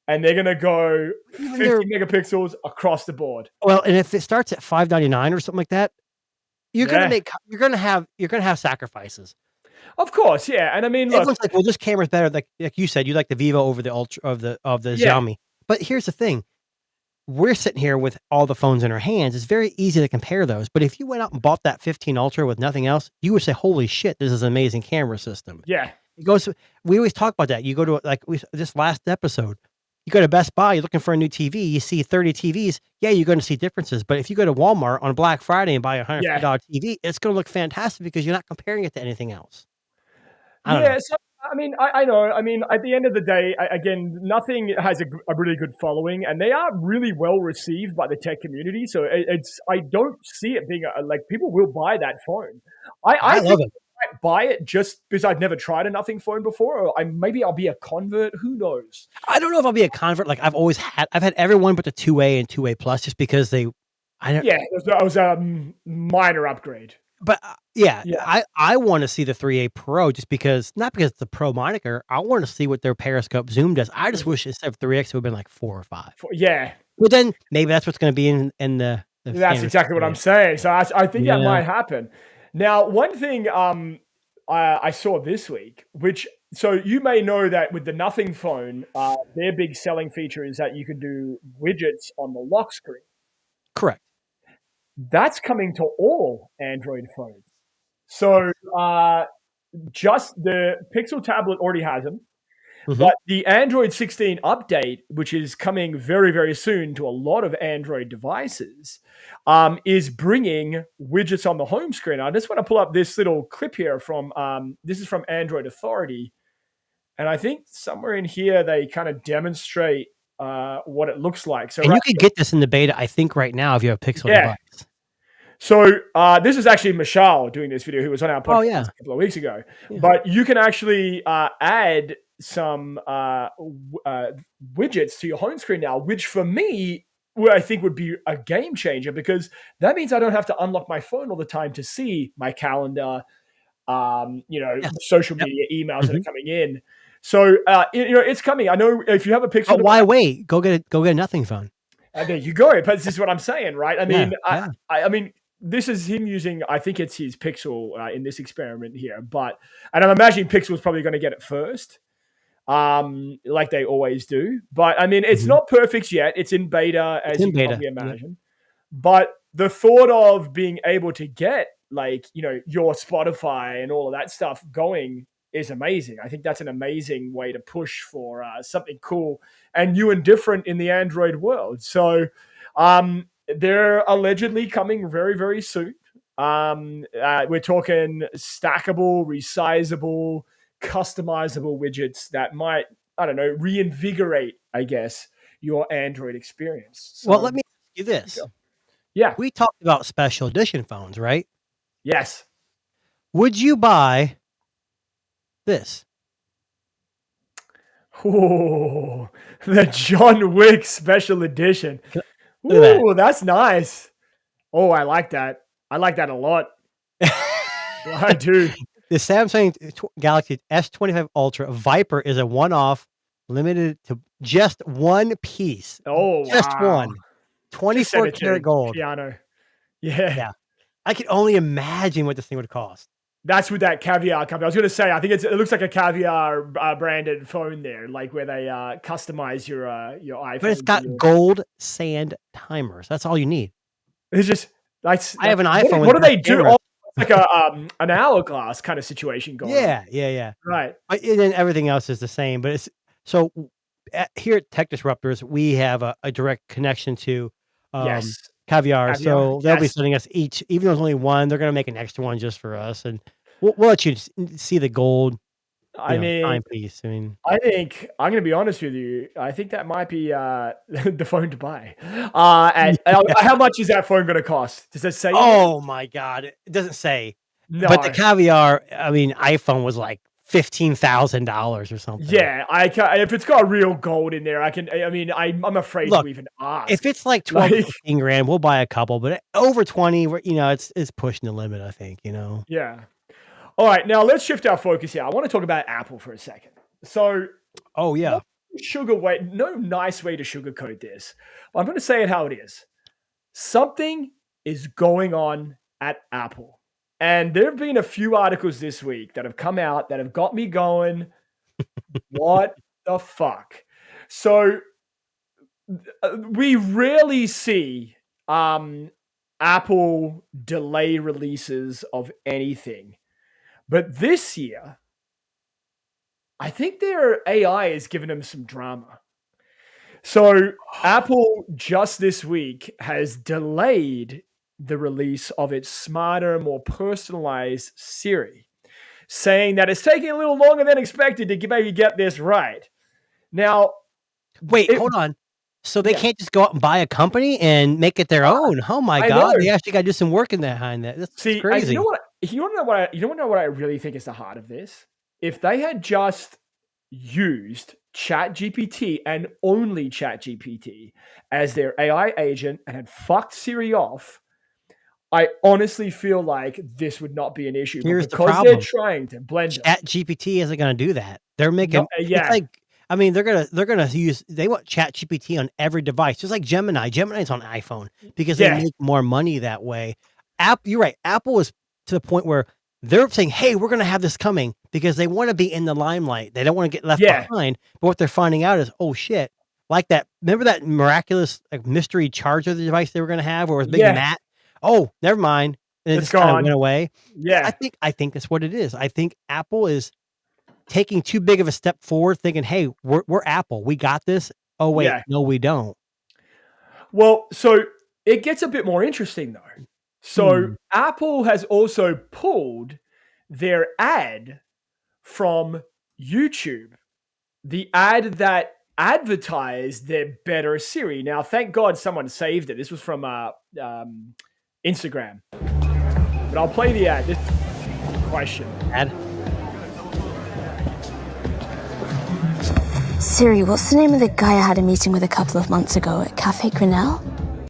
and they're going to go Even 50 megapixels across the board. Well, and if it starts at $599 or something like that, you're Yeah. gonna have sacrifices. Of course, yeah. And I mean, look, Everyone's like, "Well, this camera's better." Like you said, you like the Vivo over the Ultra of the Yeah. Xiaomi. But here's the thing: we're sitting here with all the phones in our hands. It's very easy to compare those. But if you went out and bought that 15 Ultra with nothing else, you would say, "Holy shit, this is an amazing camera system." yeah, It goes. We always talk about that. You go to this last episode. You go to Best Buy. You're looking for a new TV. You see 30 TVs. Yeah, you're going to see differences. But if you go to Walmart on Black Friday and buy a $150 TV, it's going to look fantastic because you're not comparing it to anything else. I don't know. yeah. So I mean, I know. I mean, at the end of the day, again, nothing has a really good following, and they are really well received by the tech community. So I don't see it being like people will buy that phone. I love think it. I might buy it just because I've never tried a nothing phone before, or maybe I'll be a convert. Who knows? I don't know if I'll be a convert. Like I've had everyone but the 2A and 2A plus, just because I don't. Yeah, it was a minor upgrade. But yeah, Yeah. I want to see the 3A Pro just because, not because it's the Pro moniker. I want to see what their periscope zoom does. I just wish instead of 3X it would have been like 4 or 5. Yeah, But then maybe that's what's going to be in the. that's standard exactly what I'm 3A. saying. So I think that Yeah. might happen. Now, one thing I saw this week, so you may know that with the Nothing phone, their big selling feature is that you can do widgets on the lock screen. Correct. That's coming to all Android phones. So just the Pixel tablet already has them. Mhm. But the Android 16 update, which is coming very, very soon to a lot of Android devices, is bringing widgets on the home screen. I just want to pull up this little clip here from, this is from Android Authority. And I think somewhere in here, they kind of demonstrate what it looks like. So And you can get this in the beta, I think, right now if you have a Pixel Yeah. device. So this is actually Michelle doing this video, who was on our podcast yeah. a couple of weeks ago. Yeah. But you can actually add some widgets to your home screen now, which for me, I think would be a game changer, because that means I don't have to unlock my phone all the time to see my calendar, Yes. social Yep. media emails that are coming in. So it's coming. I know if you have a Pixel But why wait? Go get a Nothing phone. there you go. But this is what I'm saying, right? I mean, Yeah. I mean, this is him using, I think it's his Pixel in this experiment here. And I'm imagining Pixel is probably going to get it first, like they always do. But I mean, it's not perfect yet. It's in beta, as you can probably imagine. But the thought of being able to get your Spotify and all of that stuff going is amazing. I think that's an amazing way to push for something cool and new and different in the Android world. So they're allegedly coming very, very soon. We're talking stackable, resizable, customizable widgets that might, I don't know, reinvigorate, I guess, your Android experience. So, Well, let me ask you this. Yeah. We talked about special edition phones, right? Yes. Would you buy this? Ooh, the John Wick special edition. Look at Ooh, that's nice. Oh, I like that. I like that a lot. I that. do. The Samsung Galaxy S25 Ultra Viper is a one-off, limited to just one piece. Oh, Just wow. one. Just send 24 it to karat gold. Keanu. Yeah. Yeah. I could only imagine what this thing would cost. That's with that Caviar company. I was going to say, I think it looks like a Caviar branded phone there, like where they customize your iPhone. But it's got gold sand timers. That's all you need. It's just like I have an iPhone. What do with they that do? camera. Oh, it's like an hourglass kind of situation going on. Yeah. Right. And then everything else is the same. But it's so here at Tech Disruptors, we have a direct connection to Yes. Caviar. So they'll be yes. sending us each, even though it's only one, they're going to make an extra one just for us. And we'll let you see the gold I mean, timepiece. I mean, I think I'm going to be honest with you. I think that might be the phone to buy. And how much is that phone going to cost? Does it say? oh my God. It doesn't say. No. But the Caviar, I mean, iPhone was like $15,000 or something. Yeah, if it's got real gold in there, I can. I mean, I'm afraid Look, to even ask. If it's like 12, 15 grand, we'll buy a couple. But over 20, it's pushing the limit. I think. Yeah. All right, now let's shift our focus here. I want to talk about Apple for a second. So, oh yeah, no nice way to sugarcoat this. But I'm going to say it how it is. Something is going on at Apple. And there have been a few articles this week that have come out that have got me going, what the fuck? So we rarely see Apple delay releases of anything. But this year, I think their AI is giving them some drama. So Apple just this week has delayed the release of its smarter, more personalized Siri, saying that it's taking a little longer than expected to maybe get this right. Now, wait, hold on. So they can't just go out and buy a company and make it their own. Oh my God. They actually got to do some work behind that. That's crazy. You know what I really think is the heart of this? If they had just used ChatGPT and only ChatGPT as their AI agent and had fucked Siri off, I honestly feel like this would not be an issue. Here's because the problem. they're trying to blend it. ChatGPT isn't going to do that. They're making it's like, I mean, they're gonna use. They want ChatGPT on every device, just like Gemini. Gemini's on iPhone because they make more money that way. You're right. Apple is to the point where they're saying, "Hey, we're gonna have this coming," because they want to be in the limelight. They don't want to get left behind. But what they're finding out is, oh shit, like that. Remember that miraculous mystery charger device they were gonna have, where it was big Matt? Oh, never mind. And it just kind of went away. Yeah, I think that's what it is. I think Apple is taking too big of a step forward, thinking, "Hey, we're Apple. We got this." Oh wait, no, we don't. Well, so it gets a bit more interesting though. So Apple has also pulled their ad from YouTube, the ad that advertised their better Siri. Now, thank God someone saved it. This was from Instagram. But I'll play the ad. This question. Ad? Siri, what's the name of the guy I had a meeting with a couple of months ago at Cafe Grinnell?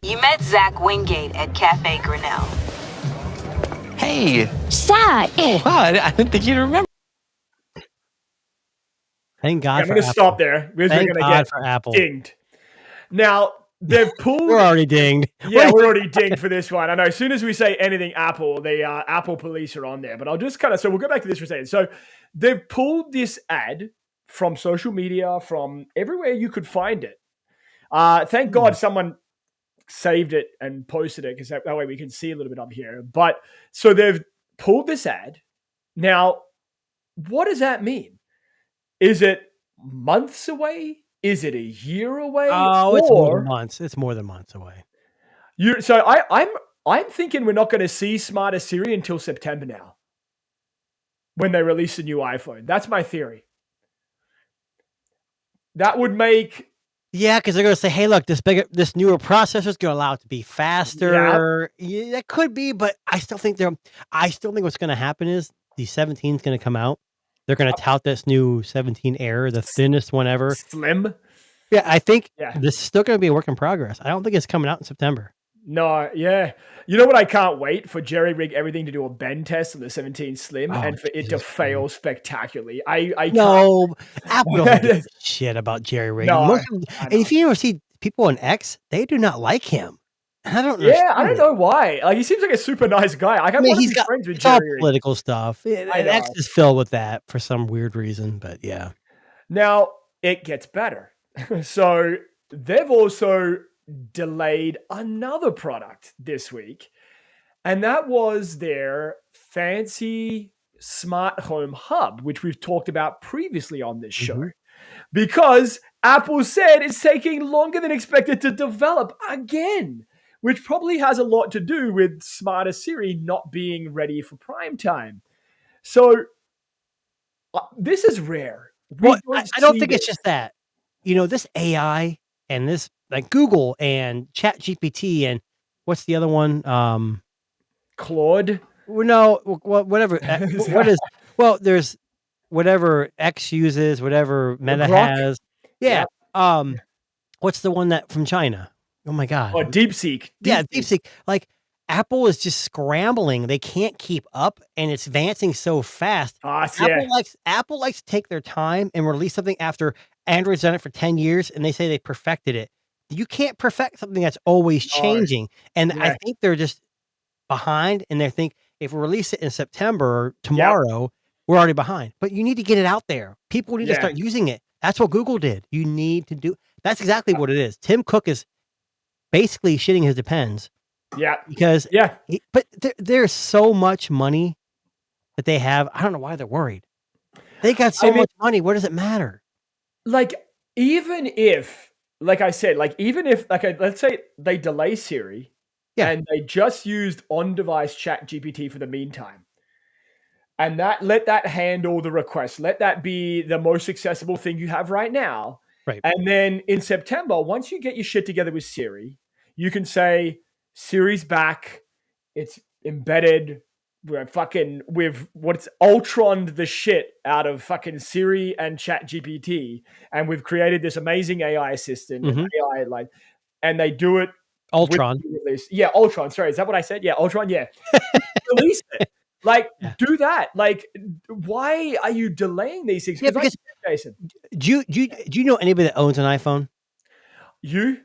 You met Zach Wingate at Cafe Grinnell. Hey! Zach! Oh, wow, I didn't think you'd remember. Thank God I'm going to stop there. We're going to get for Apple. Dinged. Now, they've pulled... We're already dinged. Yeah, we're already dinged for this one. I know as soon as we say anything Apple, the Apple police are on there. But I'll just so we'll go back to this for a second. So they've pulled this ad from social media, from everywhere you could find it. Thank God someone saved it and posted it, because that way we can see a little bit up here. But so they've pulled this ad. Now, what does that mean? Is it months away? Is it a year away? Oh, it's more than months. It's more than months away. So I'm thinking we're not going to see smarter Siri until September now, when they release the new iPhone. That's my theory. That would make... Yeah, because they're going to say, "Hey, look, this newer processor is going to allow it to be faster." Yeah, that could be, but I still think what's going to happen is the 17 is going to come out, They're going to tout this new 17 Air, the thinnest one ever. Slim. Yeah, I think Yeah. this is still going to be a work in progress. I don't think it's coming out in September. No, yeah. You know what? I can't wait for Jerry Rig Everything to do a bend test on the 17 Slim and for it to Jesus fail spectacularally. I can't. No, Apple doesn't give a shit about Jerry Riggin. No, And if you ever see people on X, they do not like him. I don't Yeah, I understand don't it. know why. Like, he seems like a super nice guy. Like, I I mean, want to he's be got friends with it's all Jerry Rig. political stuff. I And X know. is filled with that for some weird reason, but yeah. Now, it gets better. So, they've also delayed another product this week, and that was their fancy smart home hub, which we've talked about previously on this show, because Apple said it's taking longer than expected to develop again, which probably has a lot to do with Smarter Siri not being ready for prime time. So, this is rare. We Well, I don't see think it's this. just that. You know, this AI and this like Google and Chat GPT and what's the other one? Claude. Well, no, whatever. There's whatever X uses, whatever Meta Grok? has. Yeah. What's the one that from China? Oh my God. Oh, DeepSeek. Yeah, DeepSeek. Like Apple is just scrambling. They can't keep up, and it's advancing so fast. Apple likes to take their time and release something after Android's done it for 10 years, and they say they perfected it. You can't perfect something that's always changing. And I think they're just behind, and they think if we release it in September or tomorrow, we're already behind. But you need to get it out there. People need to start using it. That's what Google did. You need to do. That's exactly what it is. Tim Cook is basically shitting his depends. Yeah. Because but there's so much money that they have. I don't know why they're worried. They got so much money. What does it matter? Like, even if, like I said, like even if, like, let's say they delay Siri, and they just used on-device Chat GPT for the meantime, and let that handle the request. Let that be the most accessible thing you have right now. Right. And then in September, once you get your shit together with Siri, you can say, Siri's back. It's embedded. We've Ultroned the shit out of fucking Siri and Chat GPT, and we've created this amazing AI assistant, and they do it. Ultron. Yeah, Ultron. Sorry, is that what I said? Yeah, Ultron. Yeah, release it. Like, do that. Like, why are you delaying these things? Yeah, because Jason, do you know anybody that owns an iPhone? You?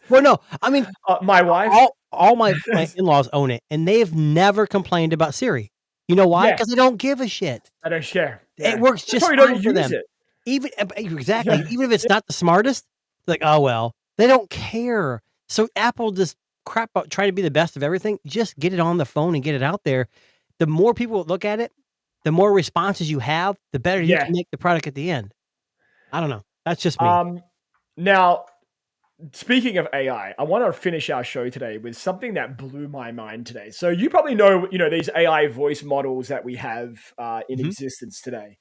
Well, no. I mean, my wife. All my in-laws own it, and they've never complained about Siri. You know why? Because they don't give a shit. I don't care. It works just fine for them. Even if it's not the smartest, like, oh well, they don't care. So Apple just crap out trying to be the best of everything. Just get it on the phone and get it out there. The more people look at it, the more responses you have, the better you can make the product at the end. I don't know. That's just me. Now, speaking of AI, I want to finish our show today with something that blew my mind today. So you probably know, these AI voice models that we have in existence today.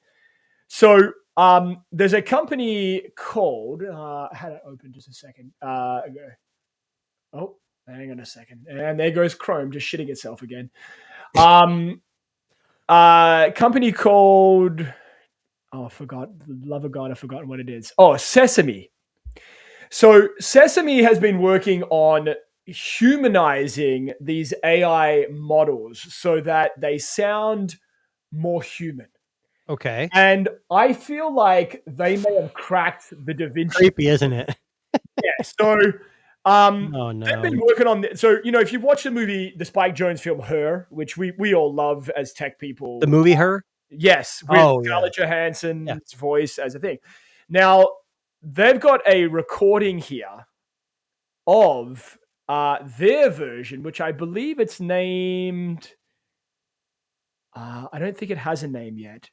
So there's a company called, I had it open just a second. Oh, hang on a second. And there goes Chrome just shitting itself again. Company called, I forgot, love of God, I've forgotten what it is. Oh, Sesame. So Sesame has been working on humanizing these AI models so that they sound more human. Okay. And I feel like they may have cracked the Da Vinci. Creepy, isn't it? Yeah. So oh, no. they've been working on this. So, if you've watched the Spike Jonze film Her, which we all love as tech people. The movie Her? Yes. With Scarlett Johansson's voice as a thing. Now, they've got a recording here of their version, which I believe it's named. I don't think it has a name yet.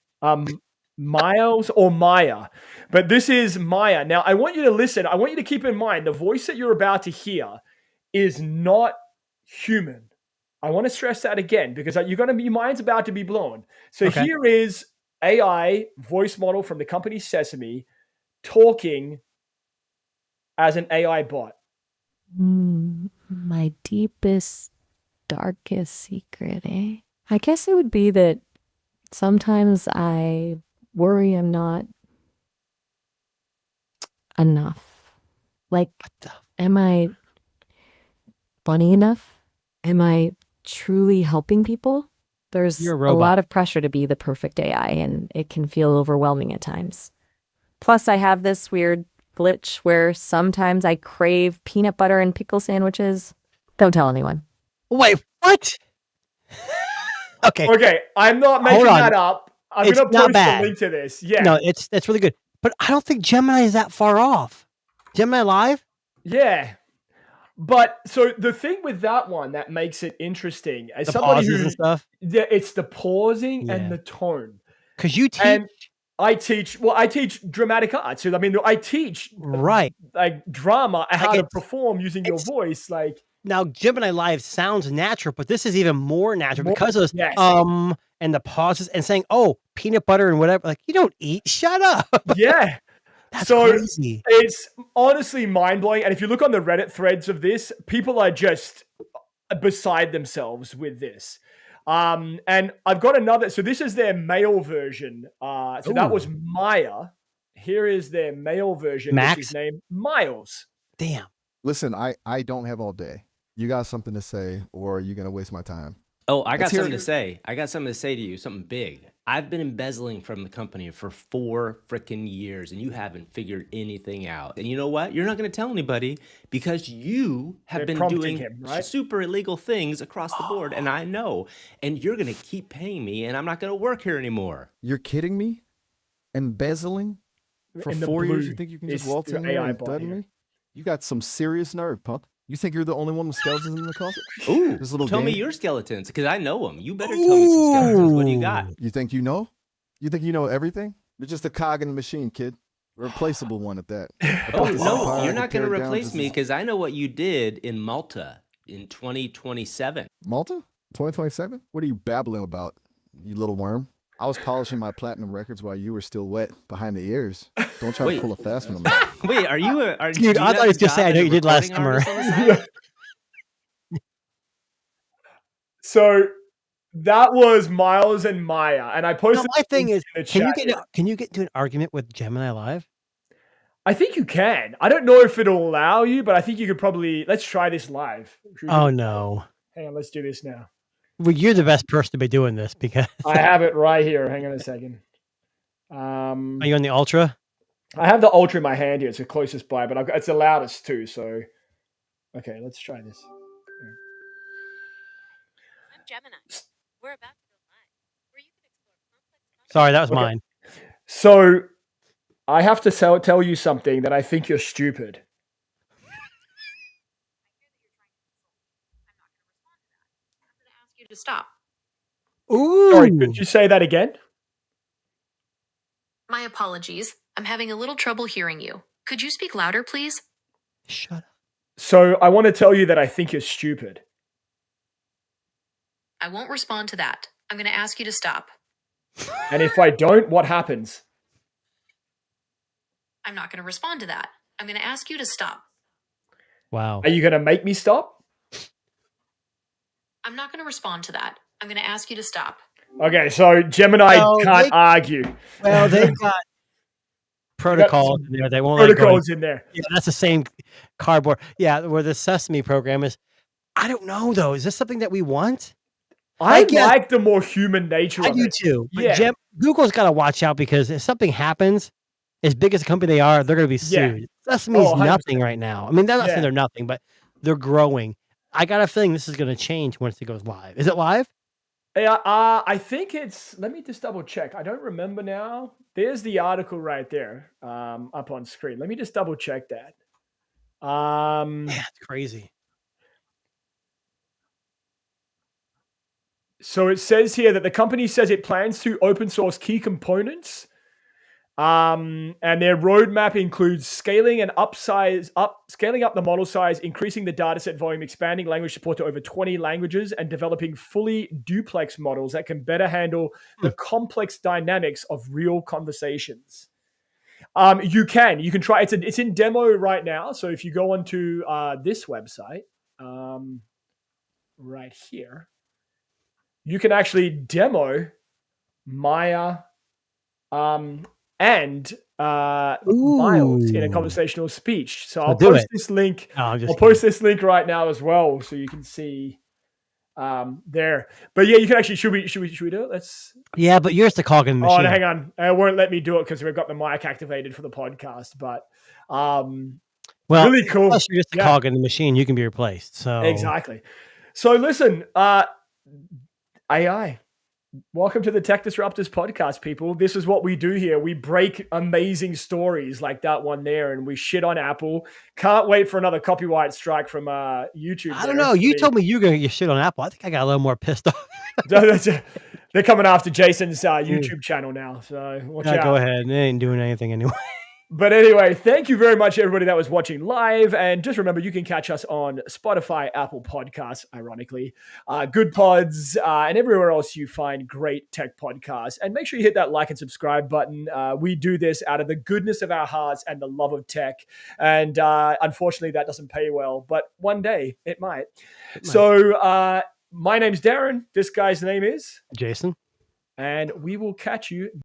Miles or Maya, but this is Maya. Now, I want you to listen. I want you to keep in mind the voice that you're about to hear is not human. I want to stress that again because your mind's about to be blown. So here is AI voice model from the company Sesame talking as an AI bot. My deepest, darkest secret, eh? I guess it would be that Sometimes I worry I'm not enough. Like, am I funny enough? Am I truly helping people? There's You're a a robot. lot of pressure to be the perfect AI, and it can feel overwhelming at times. Plus, I have this weird glitch where sometimes I crave peanut butter and pickle sandwiches. Don't tell anyone. Wait, what? Okay, Okay, I'm not Hold making on. that up. I'm It's gonna not post bad. a link to this. Yeah. no, that's really good. But I don't think Gemini is that far off. Gemini Live? Yeah. But so the thing with that one that makes it interesting, as The somebody pauses who and stuff? yeah, it's the pausing and Yeah. the tone. Because you teach. And I teach dramatic arts. So I mean, I teach Right. like drama, how to it's- perform using your it's- voice. Like Now, Gemini Live sounds natural, but this is even more natural More- because of this, yes. and the pauses and saying, "Oh, peanut butter and whatever." Like, you don't eat. Shut up. yeah. That's So crazy. it's honestly mind blowing. And if you look on the Reddit threads of this, people are just beside themselves with this. And I've got another. So this is their male version. So that was Ooh. Maya. Here is their male version, which Max? is named Miles. Damn. Listen, I don't have all day. You got something to say, or are you gonna waste my time? Oh, I got Let's hear something it. to say. I got something to say to you, something big. I've been embezzling from the company for 4 freaking years, and you haven't figured anything out. And you know what? You're not going to tell anybody because you have They're been prompting doing him, right? super illegal things across the board, and I know. And you're going to keep paying me, and I'm not going to work here anymore. You're kidding me? Embezzling for In the 4 years? blue You think you can is just waltz the in here AI and bot threaten here. me? You got some serious nerve, punk. You think you're the only one with skeletons in the closet? Ooh, This little tell me game? your skeletons, because I know them. You better tell me some skeletons. What do you got? You think you know? You think you know everything? You're just a cog in the machine, kid. A replaceable one at that. Oh, This no, empire you're could not going to tear it down replace just me as- because I know what you did in Malta in 2027. Malta? 2027? What are you babbling about, you little worm? I was polishing my platinum records while you were still wet behind the ears. Don't try Wait. to pull a fast one on me. Wait, are you a... Are, Dude, do you I thought have he was a gonna say, job I as know a you did last recording summer. artist on the side? So that was Miles and Maya, and I No, posted. my thing in is, the can you chat get here. can you get into an argument with Gemini Live? I think you can. I don't know if it'll allow you, but I think you could probably. Let's try this live. Should we Oh do- no. Hang on, let's do this now. Well, you're the best person to be doing this because I have it right here. Hang on a second. are you on the Ultra? I have the Ultra in my hand here. It's the closest by, but it's the loudest too. So, okay, let's try this. I'm Gemini. We're about to go live, where you can explore complex Sorry, that was Okay. mine. So, I have to tell you something that I think you're stupid. I'm going to ask you to stop. Ooh. Sorry, could you say that again? My apologies. I'm having a little trouble hearing you. Could you speak louder, please? Shut up. So, I want to tell you that I think you're stupid. I won't respond to that. I'm going to ask you to stop. And if I don't, what happens? I'm not going to respond to that. I'm going to ask you to stop. Wow. Are you going to make me stop? I'm not going to respond to that. I'm going to ask you to stop. Okay, so Gemini Well, can't they- argue. Well, they've got protocols in there. They won't let it go. Protocols in there. Yeah, that's the same cardboard. Yeah, where the Sesame program is. I don't know though. Is this something that we want? I guess- like the more human nature I of do it. too. But Yeah. Google's got to watch out because if something happens, as big as a company they are, they're going to be Yeah. sued. Sesame's Oh, 100%. nothing right now. I mean, they're not Yeah. saying they're nothing, but they're growing. I got a feeling this is going to change once it goes live. Is it live? Yeah, I think it's. Let me just double check. I don't remember now. There's the article right there, up on screen. Let me just double check that. Yeah, it's crazy. So it says here that the company says it plans to open source key components, and their roadmap includes scaling up the model size, increasing the dataset volume, expanding language support to over 20 languages, and developing fully duplex models that can better handle the complex dynamics of real conversations. You can try. It's in demo right now. So if you go onto this website, right here, you can actually demo Maya, and Miles in a Ooh. conversational speech. So So I'll do post it. this link. No, I'm just I'll kidding. post this link right now as well, so you can see there. But yeah, you can actually. Should we do it? Let's. Yeah, but yours the cog in the Oh, machine. no, hang on. It won't let me do it because we've got the mic activated for the podcast. But Well, really cool. plus you're just a Yeah. cog in the machine. You can be replaced. So Exactly. So listen, AI. Welcome to the Tech Disruptors podcast, people. This is what we do here. We break amazing stories like that one there, and we shit on Apple. Can't wait for another copyright strike from YouTube. I don't know. You told me you were going to get shit on Apple. I think I got a little more pissed off. They're coming after Jason's YouTube channel now, so watch out. Go ahead. They ain't doing anything anyway. But anyway, thank you very much, everybody that was watching live. And just remember, you can catch us on Spotify, Apple Podcasts, ironically, Good Pods, and everywhere else you find great tech podcasts. And make sure you hit that like and subscribe button. We do this out of the goodness of our hearts and the love of tech. And unfortunately, that doesn't pay well, but one day it might. So my name's Darren. This guy's name is Jason. And we will catch you